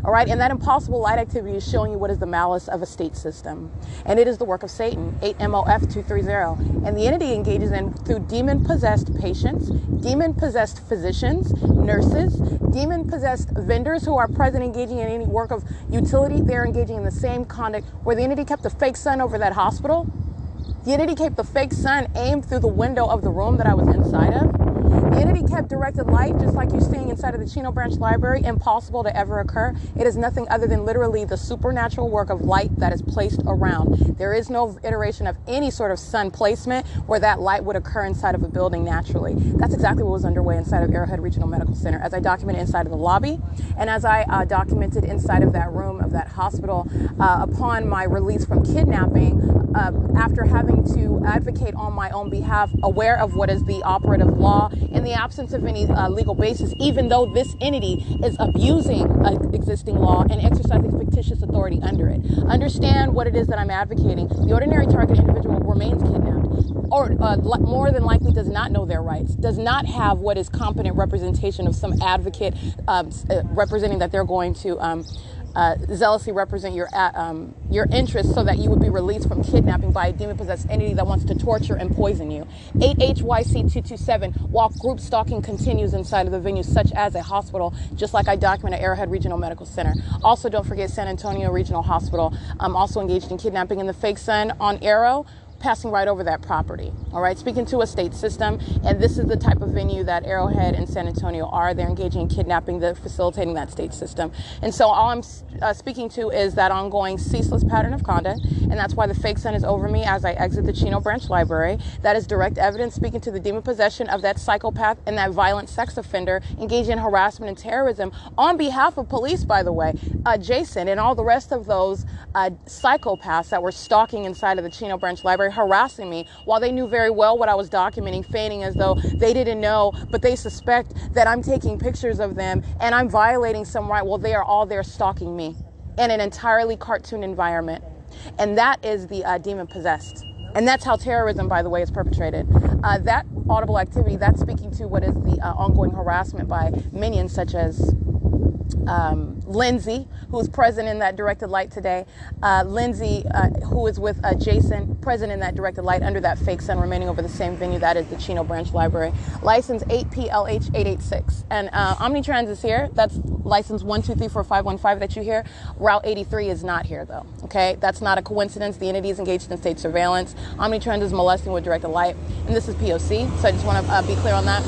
All right, and that impossible light activity is showing you what is the malice of a state system. And it is the work of Satan, 8MOF230. And the entity engages in through demon-possessed patients, demon-possessed physicians, nurses, demon-possessed vendors who are present engaging in any work of utility. They're engaging in the same conduct where the entity kept the fake sun over that hospital. The entity kept the fake sun aimed through the window of the room that I was inside of. The entity kept directed light, just like you're seeing inside of the Chino Branch Library, impossible to ever occur. It is nothing other than literally the supernatural work of light that is placed around. There is no iteration of any sort of sun placement where that light would occur inside of a building naturally. That's exactly what was underway inside of Arrowhead Regional Medical Center, as I documented inside of the lobby, and as I documented inside of that room of that hospital upon my release from kidnapping, after having to advocate on my own behalf, aware of what is the operative law in the absence of any legal basis, even though this entity is abusing existing law and exercising fictitious authority under it. Understand what it is that I'm advocating. The ordinary target individual remains kidnapped, or more than likely does not know their rights, does not have what is competent representation of some advocate representing that they're going to zealously represent your interests so that you would be released from kidnapping by a demon-possessed entity that wants to torture and poison you. 8HYC227, while group stalking continues inside of the venue, such as a hospital, just like I documented Arrowhead Regional Medical Center. Also, don't forget San Antonio Regional Hospital. I'm also engaged in kidnapping in the fake sun on Arrow, passing right over that property. All right, speaking to a state system, and this is the type of venue that Arrowhead and San Antonio are. They're engaging in kidnapping, they're facilitating that state system. And so all I'm speaking to is that ongoing ceaseless pattern of conduct, and that's why the fake sun is over me as I exit the Chino Branch Library. That is direct evidence speaking to the demon possession of that psychopath and that violent sex offender engaging in harassment and terrorism on behalf of police, by the way, Jason and all the rest of those psychopaths that were stalking inside of the Chino Branch Library, harassing me while they knew very well what I was documenting, feigning as though they didn't know, but they suspect that I'm taking pictures of them and I'm violating some right. Well, they are all there stalking me in an entirely cartoon environment. And that is the demon possessed. And that's how terrorism, by the way, is perpetrated. That audible activity, that's speaking to what is the ongoing harassment by minions such as Lindsay, who is present in that directed light today. Lindsay, who is with Jason, present in that directed light under that fake sun, remaining over the same venue. That is the Chino Branch Library. License 8PLH886. And Omnitrans is here. That's license 1234515 that you hear. Route 83 is not here, though. Okay? That's not a coincidence. The entity is engaged in state surveillance. Omnitrans is molesting with directed light. And this is P.O.C. So I just want to be clear on that.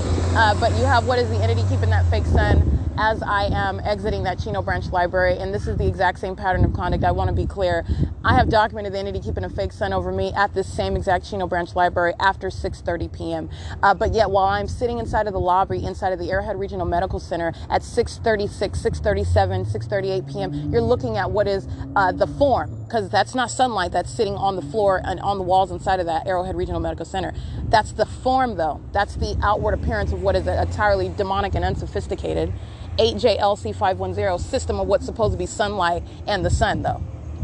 But you have what is the entity keeping that fake sun as I am exiting that Chino Branch Library, and this is the exact same pattern of conduct. I want to be clear. I have documented the entity keeping a fake sun over me at this same exact Chino Branch Library after 6:30 p.m. But yet, while I'm sitting inside of the lobby, inside of the Arrowhead Regional Medical Center at 6:36, 6:37, 6:38 p.m., you're looking at what is the form, because that's not sunlight that's sitting on the floor and on the walls inside of that Arrowhead Regional Medical Center. That's the form, though. That's the outward appearance of what is entirely demonic and unsophisticated 8JLC510 system of what's supposed to be sunlight and the sun, though.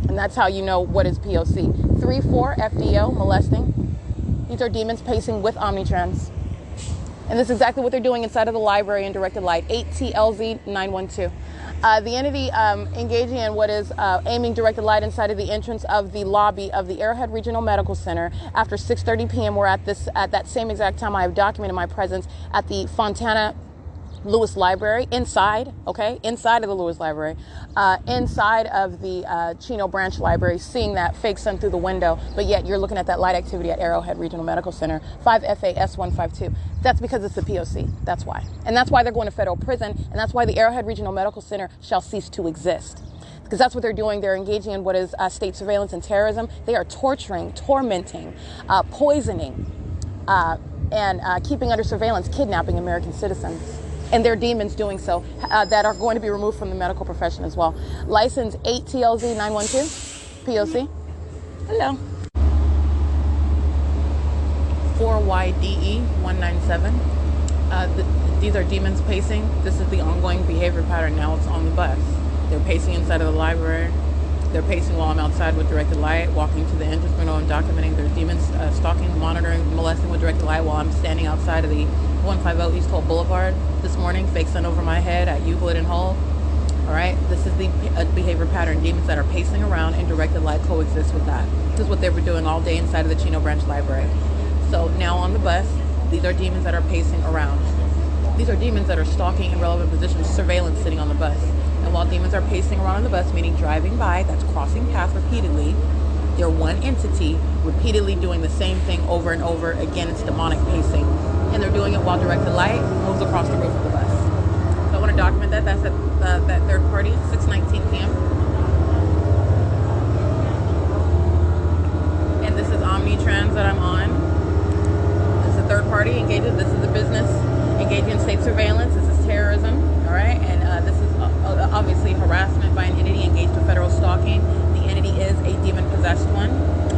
And that's how you know what is P.O.C. 3-4 FDO, molesting. These are demons pacing with Omnitrans. And this is exactly what they're doing inside of the library in directed light. 8TLZ912. The entity engaging in what is aiming directed light inside of the entrance of the lobby of the Arrowhead Regional Medical Center after 6:30 p.m. We're at that same exact time I have documented my presence at the Fontana Lewis Library, inside of the Lewis Library, inside of the Chino Branch Library, seeing that fake sun through the window, but yet you're looking at that light activity at Arrowhead Regional Medical Center, 5FAS152. That's because it's the P.O.C. That's why. And that's why they're going to federal prison, and that's why the Arrowhead Regional Medical Center shall cease to exist. Because that's what they're doing. They're engaging in what is state surveillance and terrorism. They are torturing, tormenting, poisoning, and keeping under surveillance, kidnapping American citizens. And their demons doing so that are going to be removed from the medical profession as well. License 8TLZ912, P.O.C. Hello. 4YDE197. These are demons pacing. This is the ongoing behavior pattern. Now it's on the bus. They're pacing inside of the library. They're pacing while I'm outside with directed light, walking to the entrance window and documenting their demons stalking, monitoring, molesting with directed light while I'm standing outside of the 150 East Holt Boulevard this morning, fake sun over my head at Euclid and Hull. All right, this is the behavior pattern. Demons that are pacing around and directed light coexist with that. This is what they were doing all day inside of the Chino Branch Library. So now on the bus, these are demons that are pacing around. These are demons that are stalking in relevant positions, surveillance sitting on the bus. And while demons are pacing around on the bus, meaning driving by, that's crossing paths repeatedly, they're one entity repeatedly doing the same thing over and over. Again, it's demonic pacing. And they're doing it while directed light moves across the roof of the bus. So I want to document that. That's at that third party, 6:19 p.m. And this is Omnitrans that I'm on. This is the third party engaged. This is the business engaging in state surveillance. This is terrorism. All right. And this is obviously harassment by an entity engaged in federal stalking. The entity is a demon-possessed one.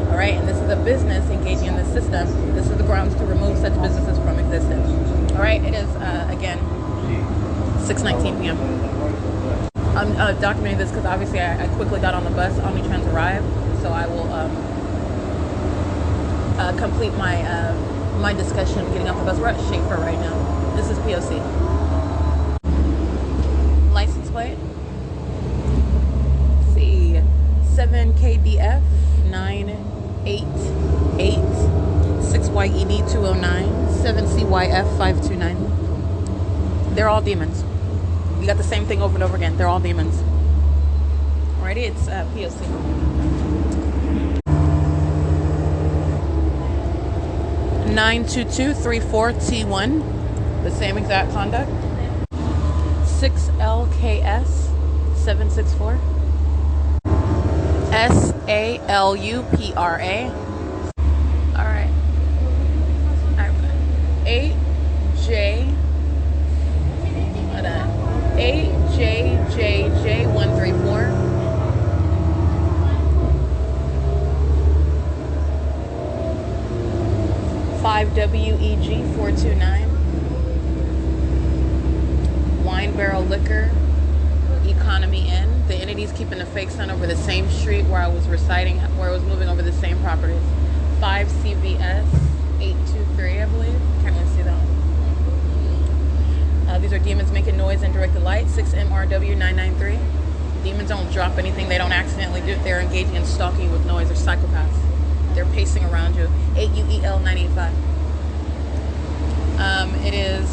All right, and this is a business engaging in this system. This is the grounds to remove such businesses from existence. All right, it is, again, 6:19 p.m. I'm documenting this because obviously I quickly got on the bus. Omnitrans arrived, so I will complete my discussion getting off the bus. We're at Schaefer right now. This is P.O.C. License plate. Let's see, 7KDF 988 6YED 209 7CYF 529. They're all demons. You got the same thing over and over again. They're all demons. Alrighty, it's P.O.C. (92234T1). The same exact conduct. 6LKS 764. SALUPRA. All right. 8JJJ134. 5WEG429. Wine Barrel Liquor, Economy Inn. The entity's keeping a fake sun over the same street where I was moving over the same properties. 5CVS 823, I believe. Can't even see that one. These are demons making noise in directed light. 6MRW999. don't drop anything. They don't accidentally do it. They're engaging in stalking with noise. They're psychopaths. They're pacing around you. 8UEL 985. It is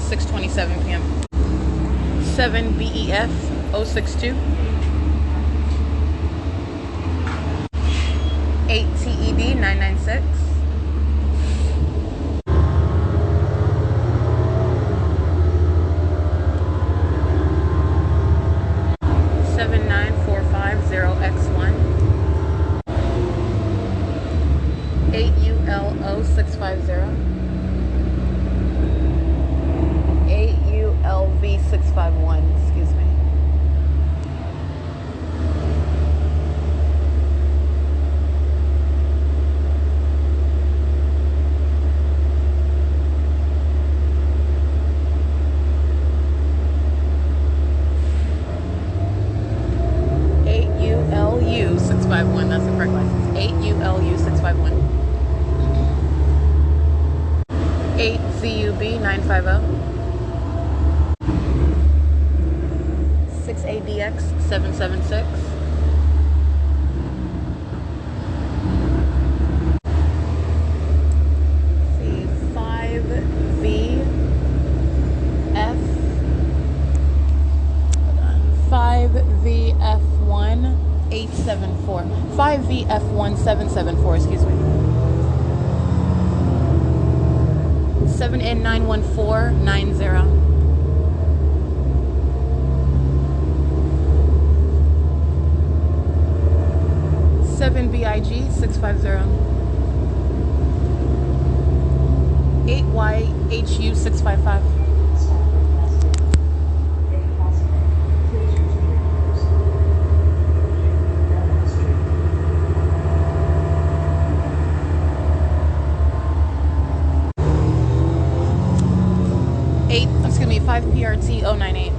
6:27 p.m. 7BEF 062. 8TED 996. 79450X1. 8ULO 650. 8ULV 651. Excuse me. LU 651, that's the correct license. 8ULU 651. 8ZUB 950. 6ADX 776. 5VF1 874. 5VF1 774, excuse me. 7N91490. 7BIG 650. 8YHU 655. 5PRT 098.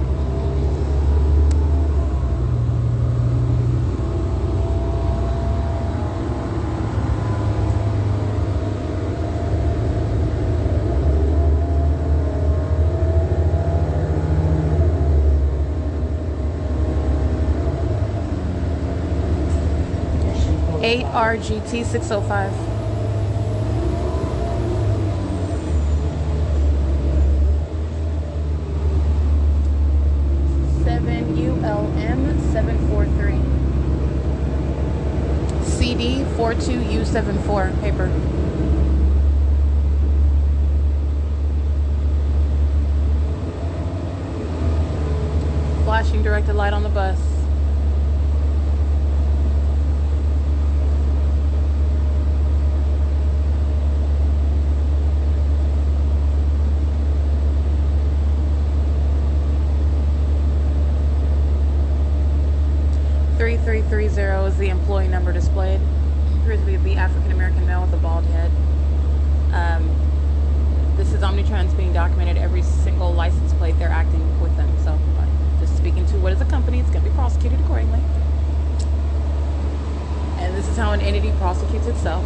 8RGT 605. 7ULM 743. CD 42U74 paper. Flashing directed light on the bus. Is the employee number displayed. Appears to be the African-American male with a bald head. This is Omnitrans being documented. Every single license plate, they're acting with them. So just speaking to what is a company, it's going to be prosecuted accordingly. And this is how an entity prosecutes itself.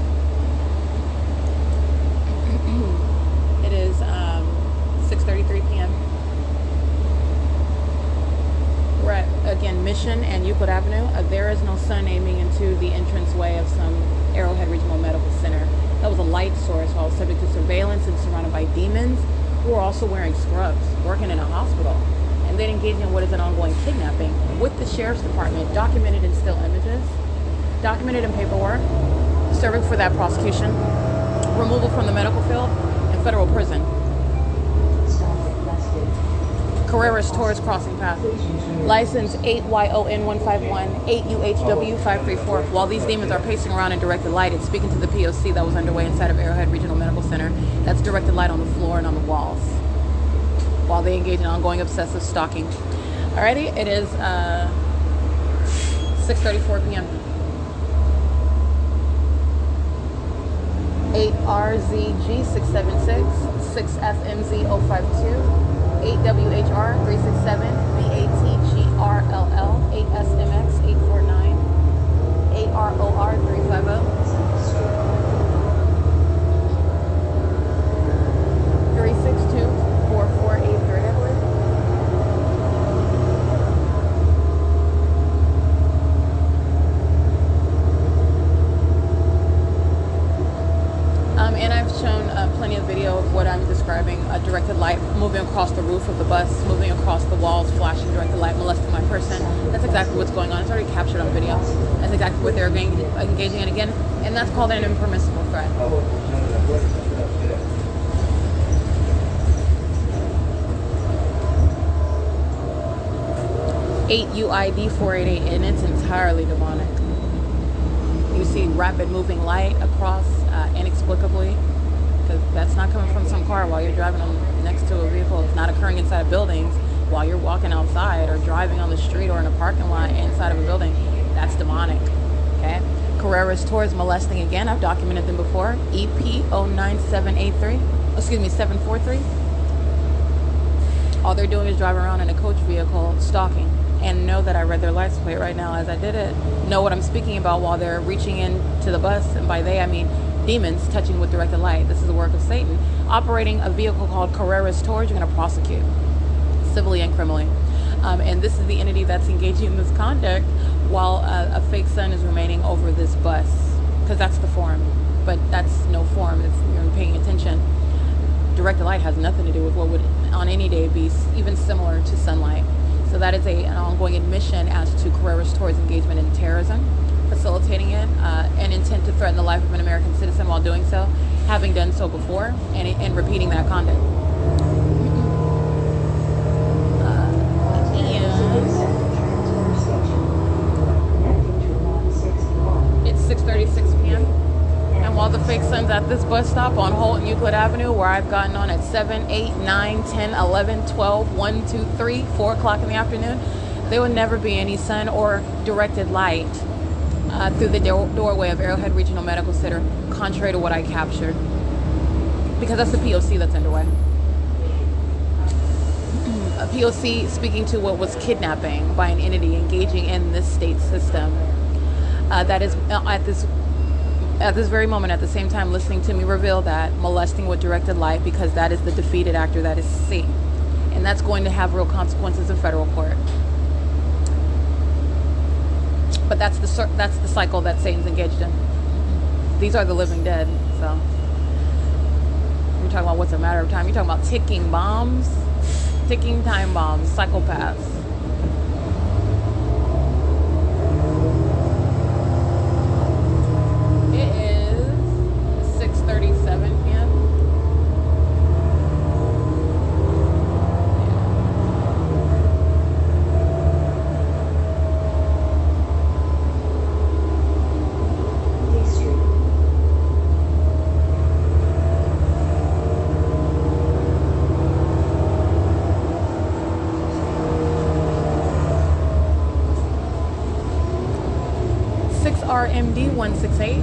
It is 6:33 p.m. We're at, again, Mission and Euclid Avenue. There is no sun aiming into the entranceway of some Arrowhead Regional Medical Center. That was a light source while subject to surveillance and surrounded by demons who are also wearing scrubs, working in a hospital, and then engaging in what is an ongoing kidnapping with the Sheriff's Department, documented in still images, documented in paperwork, serving for that prosecution, removal from the medical field, and federal prison. Carreras Torres Crossing Path. License 8YON151, 8UHW534. While these demons are pacing around in directed light, it's speaking to the P.O.C. that was underway inside of Arrowhead Regional Medical Center. That's directed light on the floor and on the walls, while they engage in ongoing obsessive stalking. Alrighty, it is 6:34 p.m. 8RZG 676, 6FMZ 052. 8WHR 367, BATGRLL 8SMX 849, 8ROR 350, 362 4483, I believe. plenty of video of what I'm describing, a directed light moving across the roof of the bus, moving across the walls, flashing directed light, molesting my person. That's exactly what's going on. It's already captured on video. That's exactly what they're engaging in again, and that's called an impermissible threat. 8 UID 488, and it's entirely demonic. You see rapid moving light across inexplicably, because that's not coming from some car while you're driving next to a vehicle. It's not occurring inside of buildings while you're walking outside or driving on the street or in a parking lot inside of a building. That's demonic. Okay. Carreras towards molesting again. I've documented them before. EP09783. Excuse me, 743. All they're doing is driving around in a coach vehicle, stalking. And know that I read their license plate right now as I did it. Know what I'm speaking about while they're reaching into the bus. And by they, I mean demons touching with directed light. This is the work of Satan. Operating a vehicle called Carreras Tours, you're going to prosecute civilly and criminally. And this is the entity that's engaging in this conduct while a fake sun is remaining over this bus. Because that's the form. But that's no form if you're paying attention. Directed light has nothing to do with what would on any day be even similar to sunlight. So that is an ongoing admission as to Carreras towards engagement in terrorism, facilitating it, an intent to threaten the life of an American citizen while doing so, having done so before, and repeating that conduct. It's 6:36 p.m. And while the fake sun's at this bus stop on Holt and Euclid Avenue, where I've gotten on at 7, 8, 9, 10, 11, 12, 1, 2, 3, 4 o'clock in the afternoon, there will never be any sun or directed light through the doorway of Arrowhead Regional Medical Center, contrary to what I captured. Because that's the P.O.C. that's underway. A P.O.C. speaking to what was kidnapping by an entity engaging in this state system that is at this very moment, at the same time, listening to me reveal that, molesting with directed light, because that is the defeated actor, that is C. And that's going to have real consequences in federal court. But that's the cycle that Satan's engaged in. These are the living dead, so. You're talking about what's a matter of time. You're talking about ticking bombs, ticking time bombs, psychopaths. It is 6:37 p.m. 6RMD 168.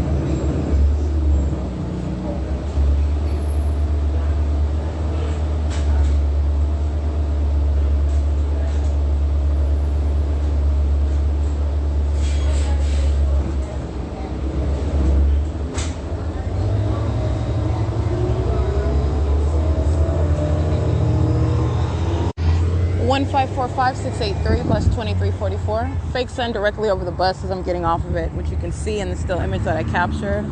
One 545-683 bus 2344. Fake sun directly over the bus as I'm getting off of it, which you can see in the still image that I captured.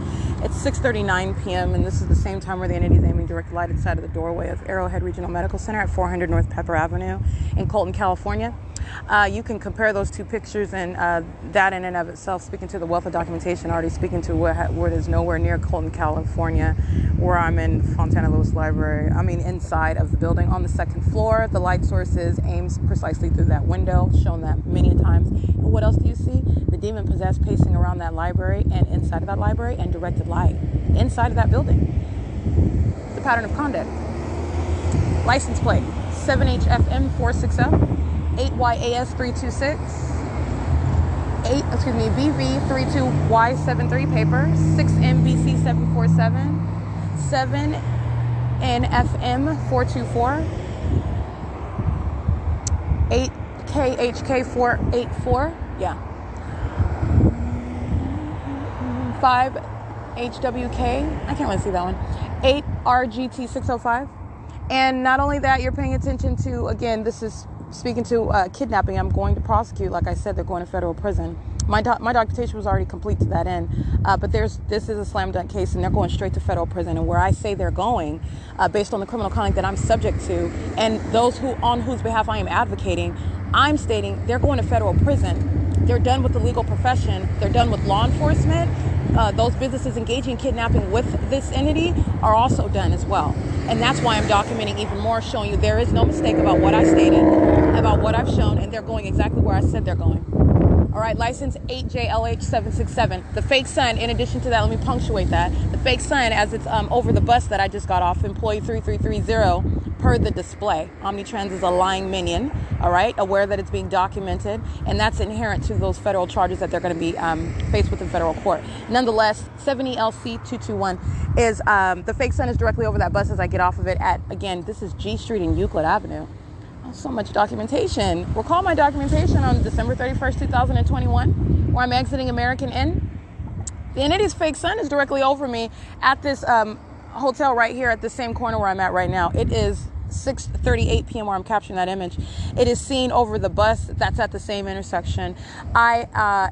It's 6:39 p.m. and this is the same time where the entity is aiming direct light inside of the doorway of Arrowhead Regional Medical Center at 400 North Pepper Avenue in Colton, California. You can compare those two pictures, and that in and of itself, speaking to the wealth of documentation, already speaking to where it is nowhere near Colton, California, where I'm in Fontana Lewis Library. I mean, inside of the building on the second floor. The light source aims precisely through that window, shown that many times. And what else do you see? The demon possessed pacing around that library and inside of that library, and directed light inside of that building. The pattern of conduct. License plate 7HFM 460. 8YAS 326, VV32Y73 paper, 6MBC 747, 7NFM 424, 8KHK 484, 5HWK, I can't really see that one, 8RGT 605, and not only that, you're paying attention to, again, this is speaking to kidnapping. I'm going to prosecute. Like I said, they're going to federal prison. My documentation was already complete to that end, but this is a slam dunk case, and they're going straight to federal prison. And where I say they're going, based on the criminal conduct that I'm subject to, and those on whose behalf I am advocating, I'm stating they're going to federal prison. They're done with the legal profession. They're done with law enforcement. Those businesses engaging in kidnapping with this entity are also done as well. And that's why I'm documenting even more, showing you there is no mistake about what I stated, about what I've shown, and they're going exactly where I said they're going. All right, license 8JLH767. The fake sign, in addition to that, let me punctuate that. The fake sign, as it's over the bus that I just got off, employee 3330, per the display. Omnitrans is a lying minion, all right, aware that it's being documented, and that's inherent to those federal charges that they're going to be faced with in federal court. Nonetheless, 70LC221 is, the fake sign is directly over that bus as I get off of it at, again, this is G Street and Euclid Avenue. So much documentation. Recall my documentation on December 31st, 2021, where I'm exiting American Inn. The entity's fake sun is directly over me at this hotel right here at the same corner where I'm at right now. It is 6:38 p.m. where I'm capturing that image. It is seen over the bus that's at the same intersection. I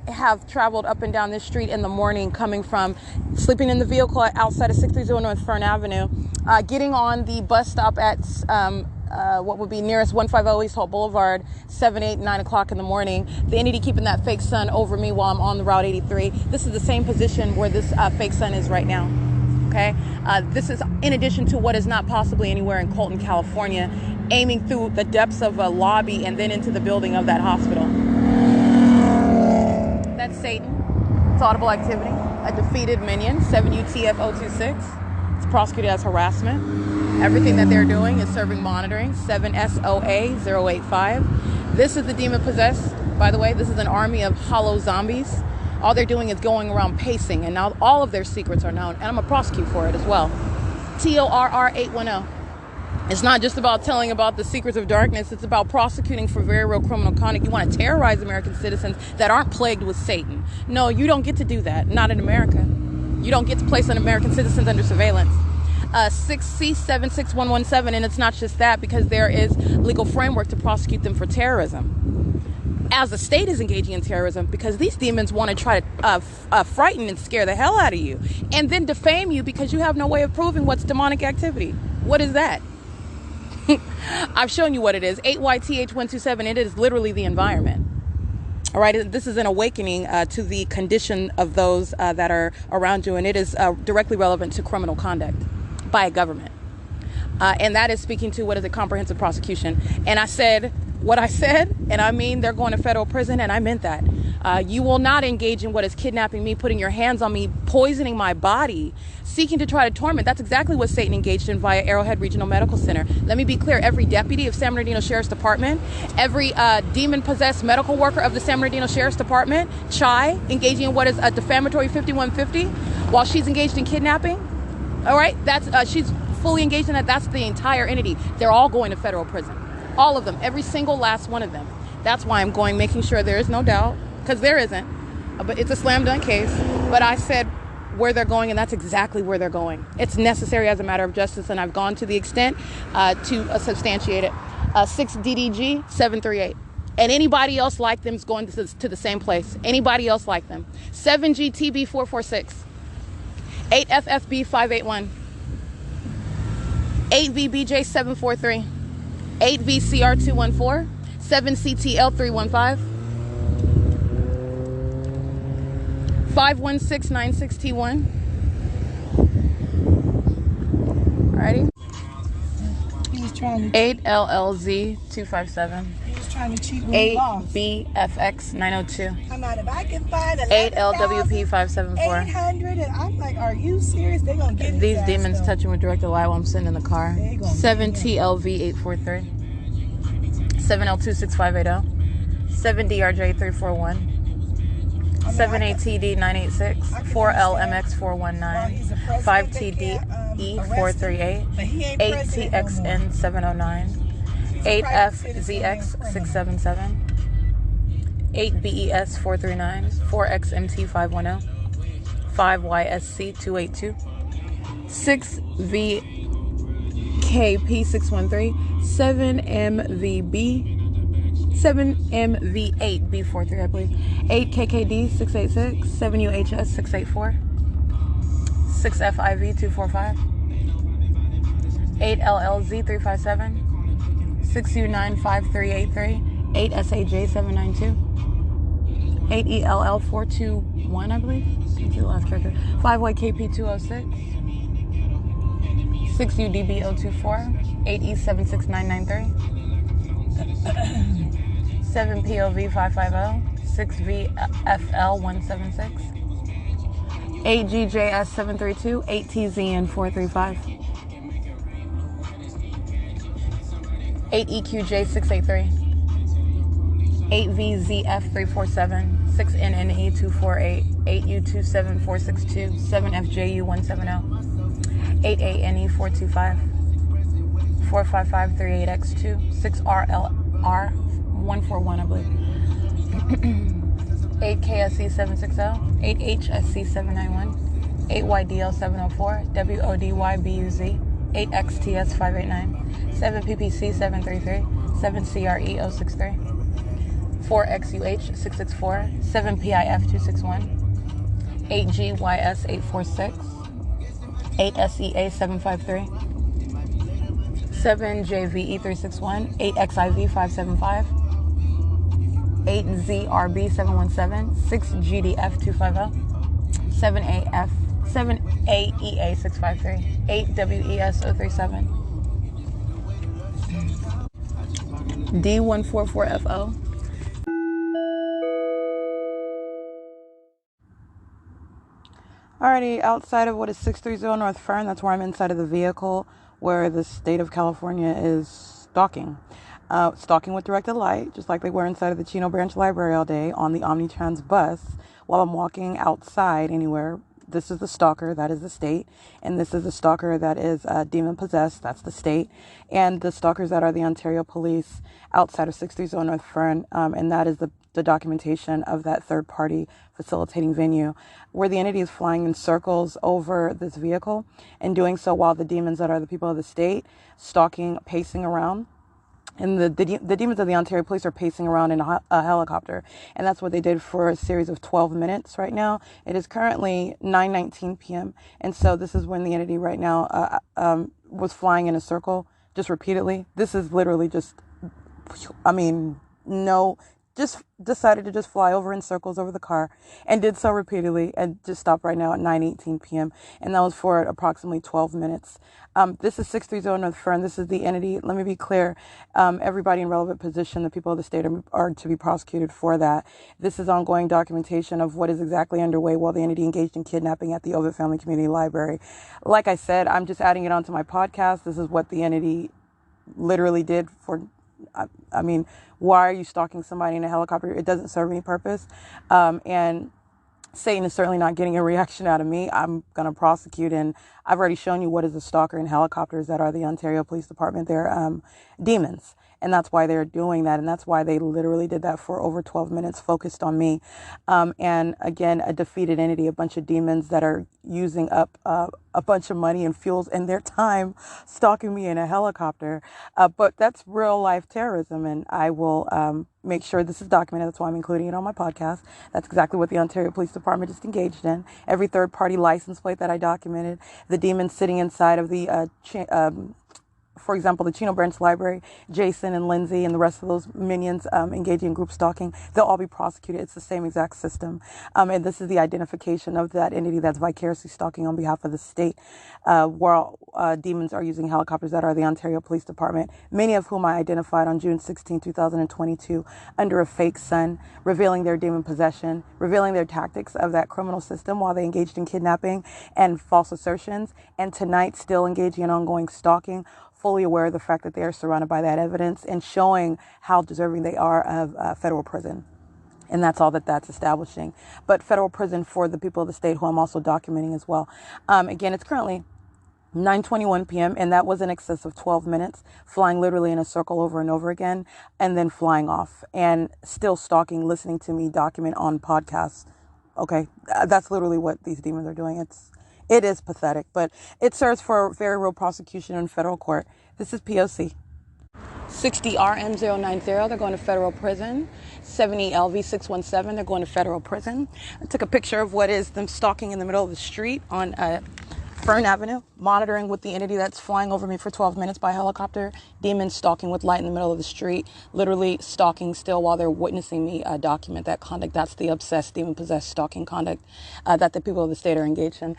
have traveled up and down this street in the morning, coming from sleeping in the vehicle outside of 630 North Fern Avenue, getting on the bus stop at what would be nearest 150 East Holt Boulevard, 7, 8, 9 o'clock in the morning. The entity keeping that fake sun over me while I'm on the Route 83. This is the same position where this fake sun is right now. Okay, this is in addition to what is not possibly anywhere in Colton, California, aiming through the depths of a lobby and then into the building of that hospital. That's Satan. It's audible activity. A defeated minion, 7UTF026. It's prosecuted as harassment. Everything that they're doing is serving monitoring, 7SOA085. This is the demon possessed. By the way, this is an army of hollow zombies. All they're doing is going around pacing, and now all of their secrets are known, and I'm going to prosecute for it as well. TORR810. It's not just about telling about the secrets of darkness. It's about prosecuting for very real criminal conduct. You want to terrorize American citizens that aren't plagued with Satan. No, you don't get to do that. Not in America. You don't get to place an American citizens under surveillance. 6C76117, and it's not just that, because there is legal framework to prosecute them for terrorism. As the state is engaging in terrorism, because these demons want to try to frighten and scare the hell out of you, and then defame you because you have no way of proving what's demonic activity. What is that? I've shown you what it is. 8YTH127. It is literally the environment. All right, this is an awakening to the condition of those that are around you, and it is directly relevant to criminal conduct by a government. And that is speaking to, what is it, comprehensive prosecution. And I said what I said, and I mean they're going to federal prison, and I meant that. You will not engage in what is kidnapping me, putting your hands on me, poisoning my body, seeking to try to torment. That's exactly what Satan engaged in via Arrowhead Regional Medical Center. Let me be clear. Every deputy of San Bernardino Sheriff's Department, every demon-possessed medical worker of the San Bernardino Sheriff's Department, Chai, engaging in what is a defamatory 5150, while she's engaged in kidnapping. All right, that's she's fully engaged in that. That's the entire entity. They're all going to federal prison. All of them, every single last one of them. That's why I'm going, making sure there is no doubt, because there isn't. But it's a slam dunk case. But I said where they're going, and that's exactly where they're going. It's necessary as a matter of justice, and I've gone to the extent to substantiate it. 6DDG 738. And anybody else like them is going to the same place. Anybody else like them. 7GTB 446. 8FFB 581. 8VBJ 743. 8VCR 214. 7CTL 315. 51696T1. Alrighty. He was trying to 8LLZ 257. He was trying to cheat when he lost. 8BFX 902. I'm out. If I can find 8LWP 574. 800, and I'm like, are you serious? They're gonna get These demons touching with directed light while I'm sitting in the car. 7TLV 843. 7L2 6580. 7DRJ 341. 7ATD 986, 4LMX 419, 5TDE 438, 8TXN 709, 8FZX 677, 8BES 439, 4XMT 510, 5YSC 282, 6VKP 613, 7MVB 7MV8B43, I believe. 8KKD686, 7UHS 684, 6FIV 245, 8LLZ 357, 6U95383, 8SAJ 792, 8ELL 421, I believe. That's the last character. 5YKP 206, 6UDB 024, 8E76993, 7POV 550, 6VFL 176, 8GJS 732, 8TZN 435, 8EQJ 683, 8VZF 347, 6NNE 248, 8U27462, 7FJU 170, 8ANE 425, 45538X2, 6RLR 141, I believe. 8KSC 760, 8HSC 791, 8YDL 704, WODYBUZ, 8XTS 589, 7PPC 733, 7CRE 063, 4XUH 664, 7PIF 261, 8GYS 846, 8SEA 753, 7JVE 361, 8XIV 575, 8ZRB 717, 6GDF 250, 7AEA 653, 8WES 037, D144FO. Alrighty, outside of what is 630 North Fern, that's where I'm inside of the vehicle where the state of California is stalking. Stalking with directed light, just like they were inside of the Chino Branch Library all day on the Omnitrans bus while I'm walking outside anywhere. This is the stalker, that is the state, and this is the stalker that is demon-possessed, that's the state, and the stalkers that are the Ontario police outside of 630 North Fern, and that is the documentation of that third-party facilitating venue, where the entity is flying in circles over this vehicle and doing so while the demons that are the people of the state stalking, pacing around. And the demons of the Ontario police are pacing around in a helicopter. And that's what they did for a series of 12 minutes right now. It is currently 9:19 p.m. And so this is when the entity right now was flying in a circle just repeatedly. This is literally just, just decided to just fly over in circles over the car and did so repeatedly and just stopped right now at 9:18 p.m. And that was for approximately 12 minutes. This is 630 North Fern. This is the entity. Let me be clear. Everybody in relevant position, the people of the state are to be prosecuted for that. This is ongoing documentation of what is exactly underway while the entity engaged in kidnapping at the Ovid Family Community Library. Like I said, I'm just adding it onto my podcast. This is what the entity literally did for, why are you stalking somebody in a helicopter? It doesn't serve any purpose. And Satan is certainly not getting a reaction out of me. I'm going to prosecute, and I've already shown you what is a stalker in helicopters that are the Ontario Police Department. They're demons, and that's why they're doing that, and that's why they literally did that for over 12 minutes, focused on me. And again, a defeated entity, a bunch of demons that are using up a bunch of money and fuels and their time stalking me in a helicopter. But that's real life terrorism, and I will make sure this is documented. That's why I'm including it on my podcast. That's exactly what the Ontario Police Department just engaged in. Every third-party license plate that I documented, the demons sitting inside of the for example, the Chino Branch Library, Jason and Lindsay and the rest of those minions engaging in group stalking, they'll all be prosecuted. It's the same exact system. And this is the identification of that entity that's vicariously stalking on behalf of the state, while demons are using helicopters that are the Ontario Police Department, many of whom I identified on June 16, 2022, under a fake sun, revealing their demon possession, revealing their tactics of that criminal system while they engaged in kidnapping and false assertions, and tonight still engaging in ongoing stalking, fully aware of the fact that they are surrounded by that evidence and showing how deserving they are of federal prison. And that's all that's establishing. But federal prison for the people of the state, who I'm also documenting as well. Again, it's currently 9:21 p.m. and that was in excess of 12 minutes, flying literally in a circle over and over again, and then flying off and still stalking, listening to me document on podcasts. Okay, that's literally what these demons are doing. It is pathetic, but it serves for very real prosecution in federal court. This is P.O.C. 60 RM090, they're going to federal prison. 70 LV617, they're going to federal prison. I took a picture of what is them stalking in the middle of the street on Fern Avenue, monitoring with the entity that's flying over me for 12 minutes by helicopter. Demons stalking with light in the middle of the street, literally stalking still while they're witnessing me document that conduct. That's the obsessed, demon-possessed stalking conduct that the people of the state are engaged in.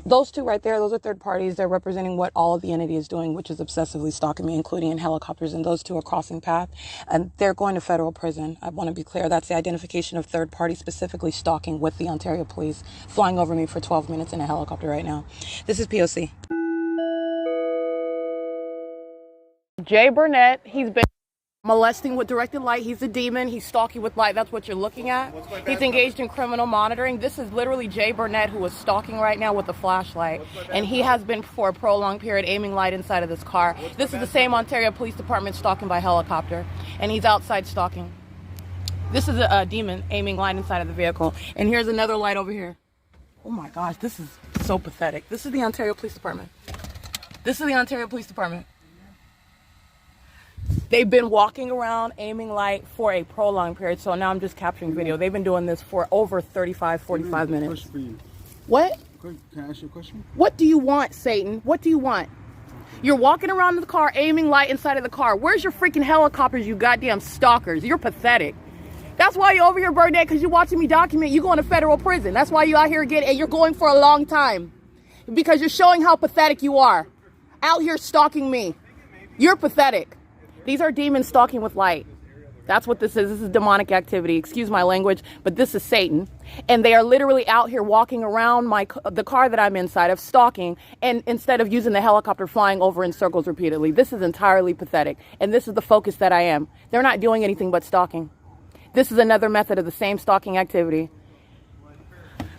Those two right there, those are third parties. They're representing what all of the entity is doing, which is obsessively stalking me, including in helicopters, and those two are crossing path, and they're going to federal prison. I want to be clear, that's the identification of third parties specifically stalking with the Ontario police, flying over me for 12 minutes in a helicopter right now. This is P.O.C. Jay Burnett, he's been molesting with directed light. He's a demon. He's stalking with light. That's what you're looking at. He's engaged in criminal monitoring. This is literally Jay Burnett, who is stalking right now with a flashlight. And he has been for a prolonged period aiming light inside of this car. This is the same Ontario Police Department stalking by helicopter. And he's outside stalking. This is a demon aiming light inside of the vehicle. And here's another light over here. Oh my gosh, this is so pathetic. This is the Ontario Police Department. This is the Ontario Police Department. They've been walking around aiming light for a prolonged period, so now I'm just capturing video. They've been doing this for over 35, 45 minutes. What? Can I ask you a question? What do you want, Satan? What do you want? You're walking around the car aiming light inside of the car. Where's your freaking helicopters, you goddamn stalkers? You're pathetic. That's why you're over here, Burnett, because you're watching me document you going to federal prison. That's why you out here again, and you're going for a long time. Because you're showing how pathetic you are. Out here stalking me. You're pathetic. These are demons stalking with light. That's what this is. This is demonic activity. Excuse my language, but this is Satan. And they are literally out here walking around the car that I'm inside of, stalking, and instead of using the helicopter flying over in circles repeatedly. This is entirely pathetic. And this is the focus that I am. They're not doing anything but stalking. This is another method of the same stalking activity.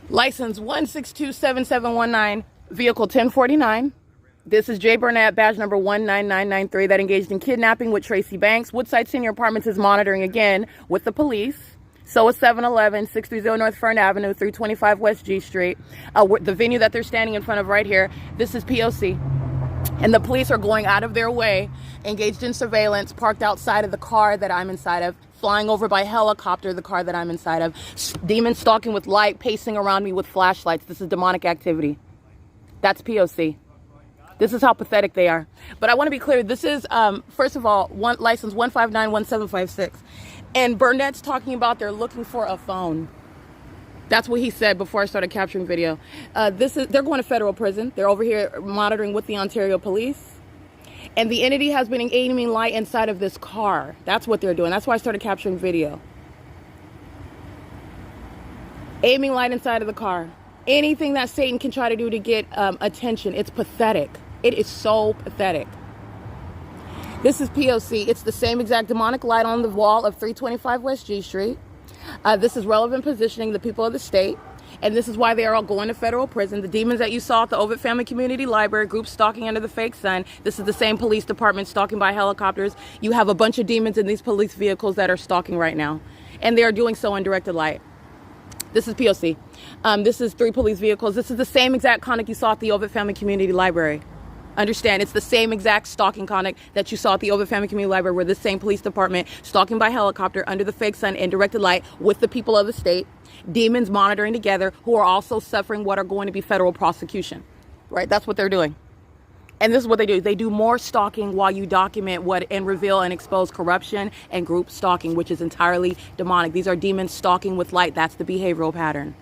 License 1627719, vehicle 1049. This is Jay Burnett, badge number 19993, that engaged in kidnapping with Tracy Banks. Woodside Senior Apartments is monitoring again with the police. SOA 711, 630 North Fern Avenue, 325 West G Street. The venue that they're standing in front of right here, this is P.O.C. And the police are going out of their way, engaged in surveillance, parked outside of the car that I'm inside of, flying over by helicopter the car that I'm inside of, demons stalking with light, pacing around me with flashlights. This is demonic activity. That's P.O.C. This is how pathetic they are. But I want to be clear. This is, first of all, license 1591756. And Burnett's talking about they're looking for a phone. That's what he said before I started capturing video. They're going to federal prison. They're over here monitoring with the Ontario police. And the entity has been aiming light inside of this car. That's what they're doing. That's why I started capturing video. Aiming light inside of the car. Anything that Satan can try to do to get attention, it's pathetic. It is so pathetic. This is P.O.C. It's the same exact demonic light on the wall of 325 West G Street. This is relevant positioning the people of the state. And this is why they are all going to federal prison. The demons that you saw at the Ovid Family Community Library, group stalking under the fake sun. This is the same police department stalking by helicopters. You have a bunch of demons in these police vehicles that are stalking right now. And they are doing so in directed light. This is P.O.C. This is 3 police vehicles. This is the same exact conduct you saw at the Ovid Family Community Library. Understand, it's the same exact stalking conduct that you saw at the Ovid Family Community Library, where this same police department stalking by helicopter under the fake sun in directed light with the people of the state, demons monitoring together, who are also suffering what are going to be federal prosecution. Right? That's what they're doing. And this is what they do. They do more stalking while you document what and reveal and expose corruption and group stalking, which is entirely demonic. These are demons stalking with light. That's the behavioral pattern.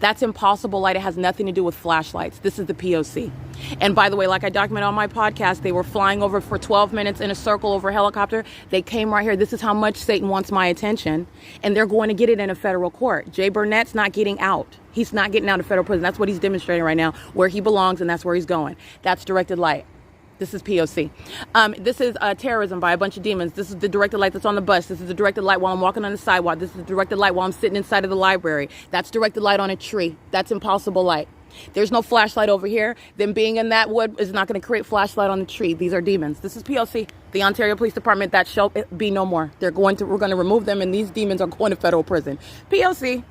That's impossible light. It has nothing to do with flashlights. This is the P.O.C. And by the way, like I documented on my podcast, they were flying over for 12 minutes in a circle over a helicopter. They came right here. This is how much Satan wants my attention. And they're going to get it in a federal court. Jay Burnett's not getting out. He's not getting out of federal prison. That's what he's demonstrating right now, where he belongs, and that's where he's going. That's directed light. This is P.O.C. This is terrorism by a bunch of demons. This is the directed light that's on the bus. This is the directed light while I'm walking on the sidewalk. This is the directed light while I'm sitting inside of the library. That's directed light on a tree. That's impossible light. There's no flashlight over here. Them being in that wood is not going to create flashlight on the tree. These are demons. This is P.O.C., the Ontario Police Department. That shall be no more. We're going to remove them, and these demons are going to federal prison. P.O.C.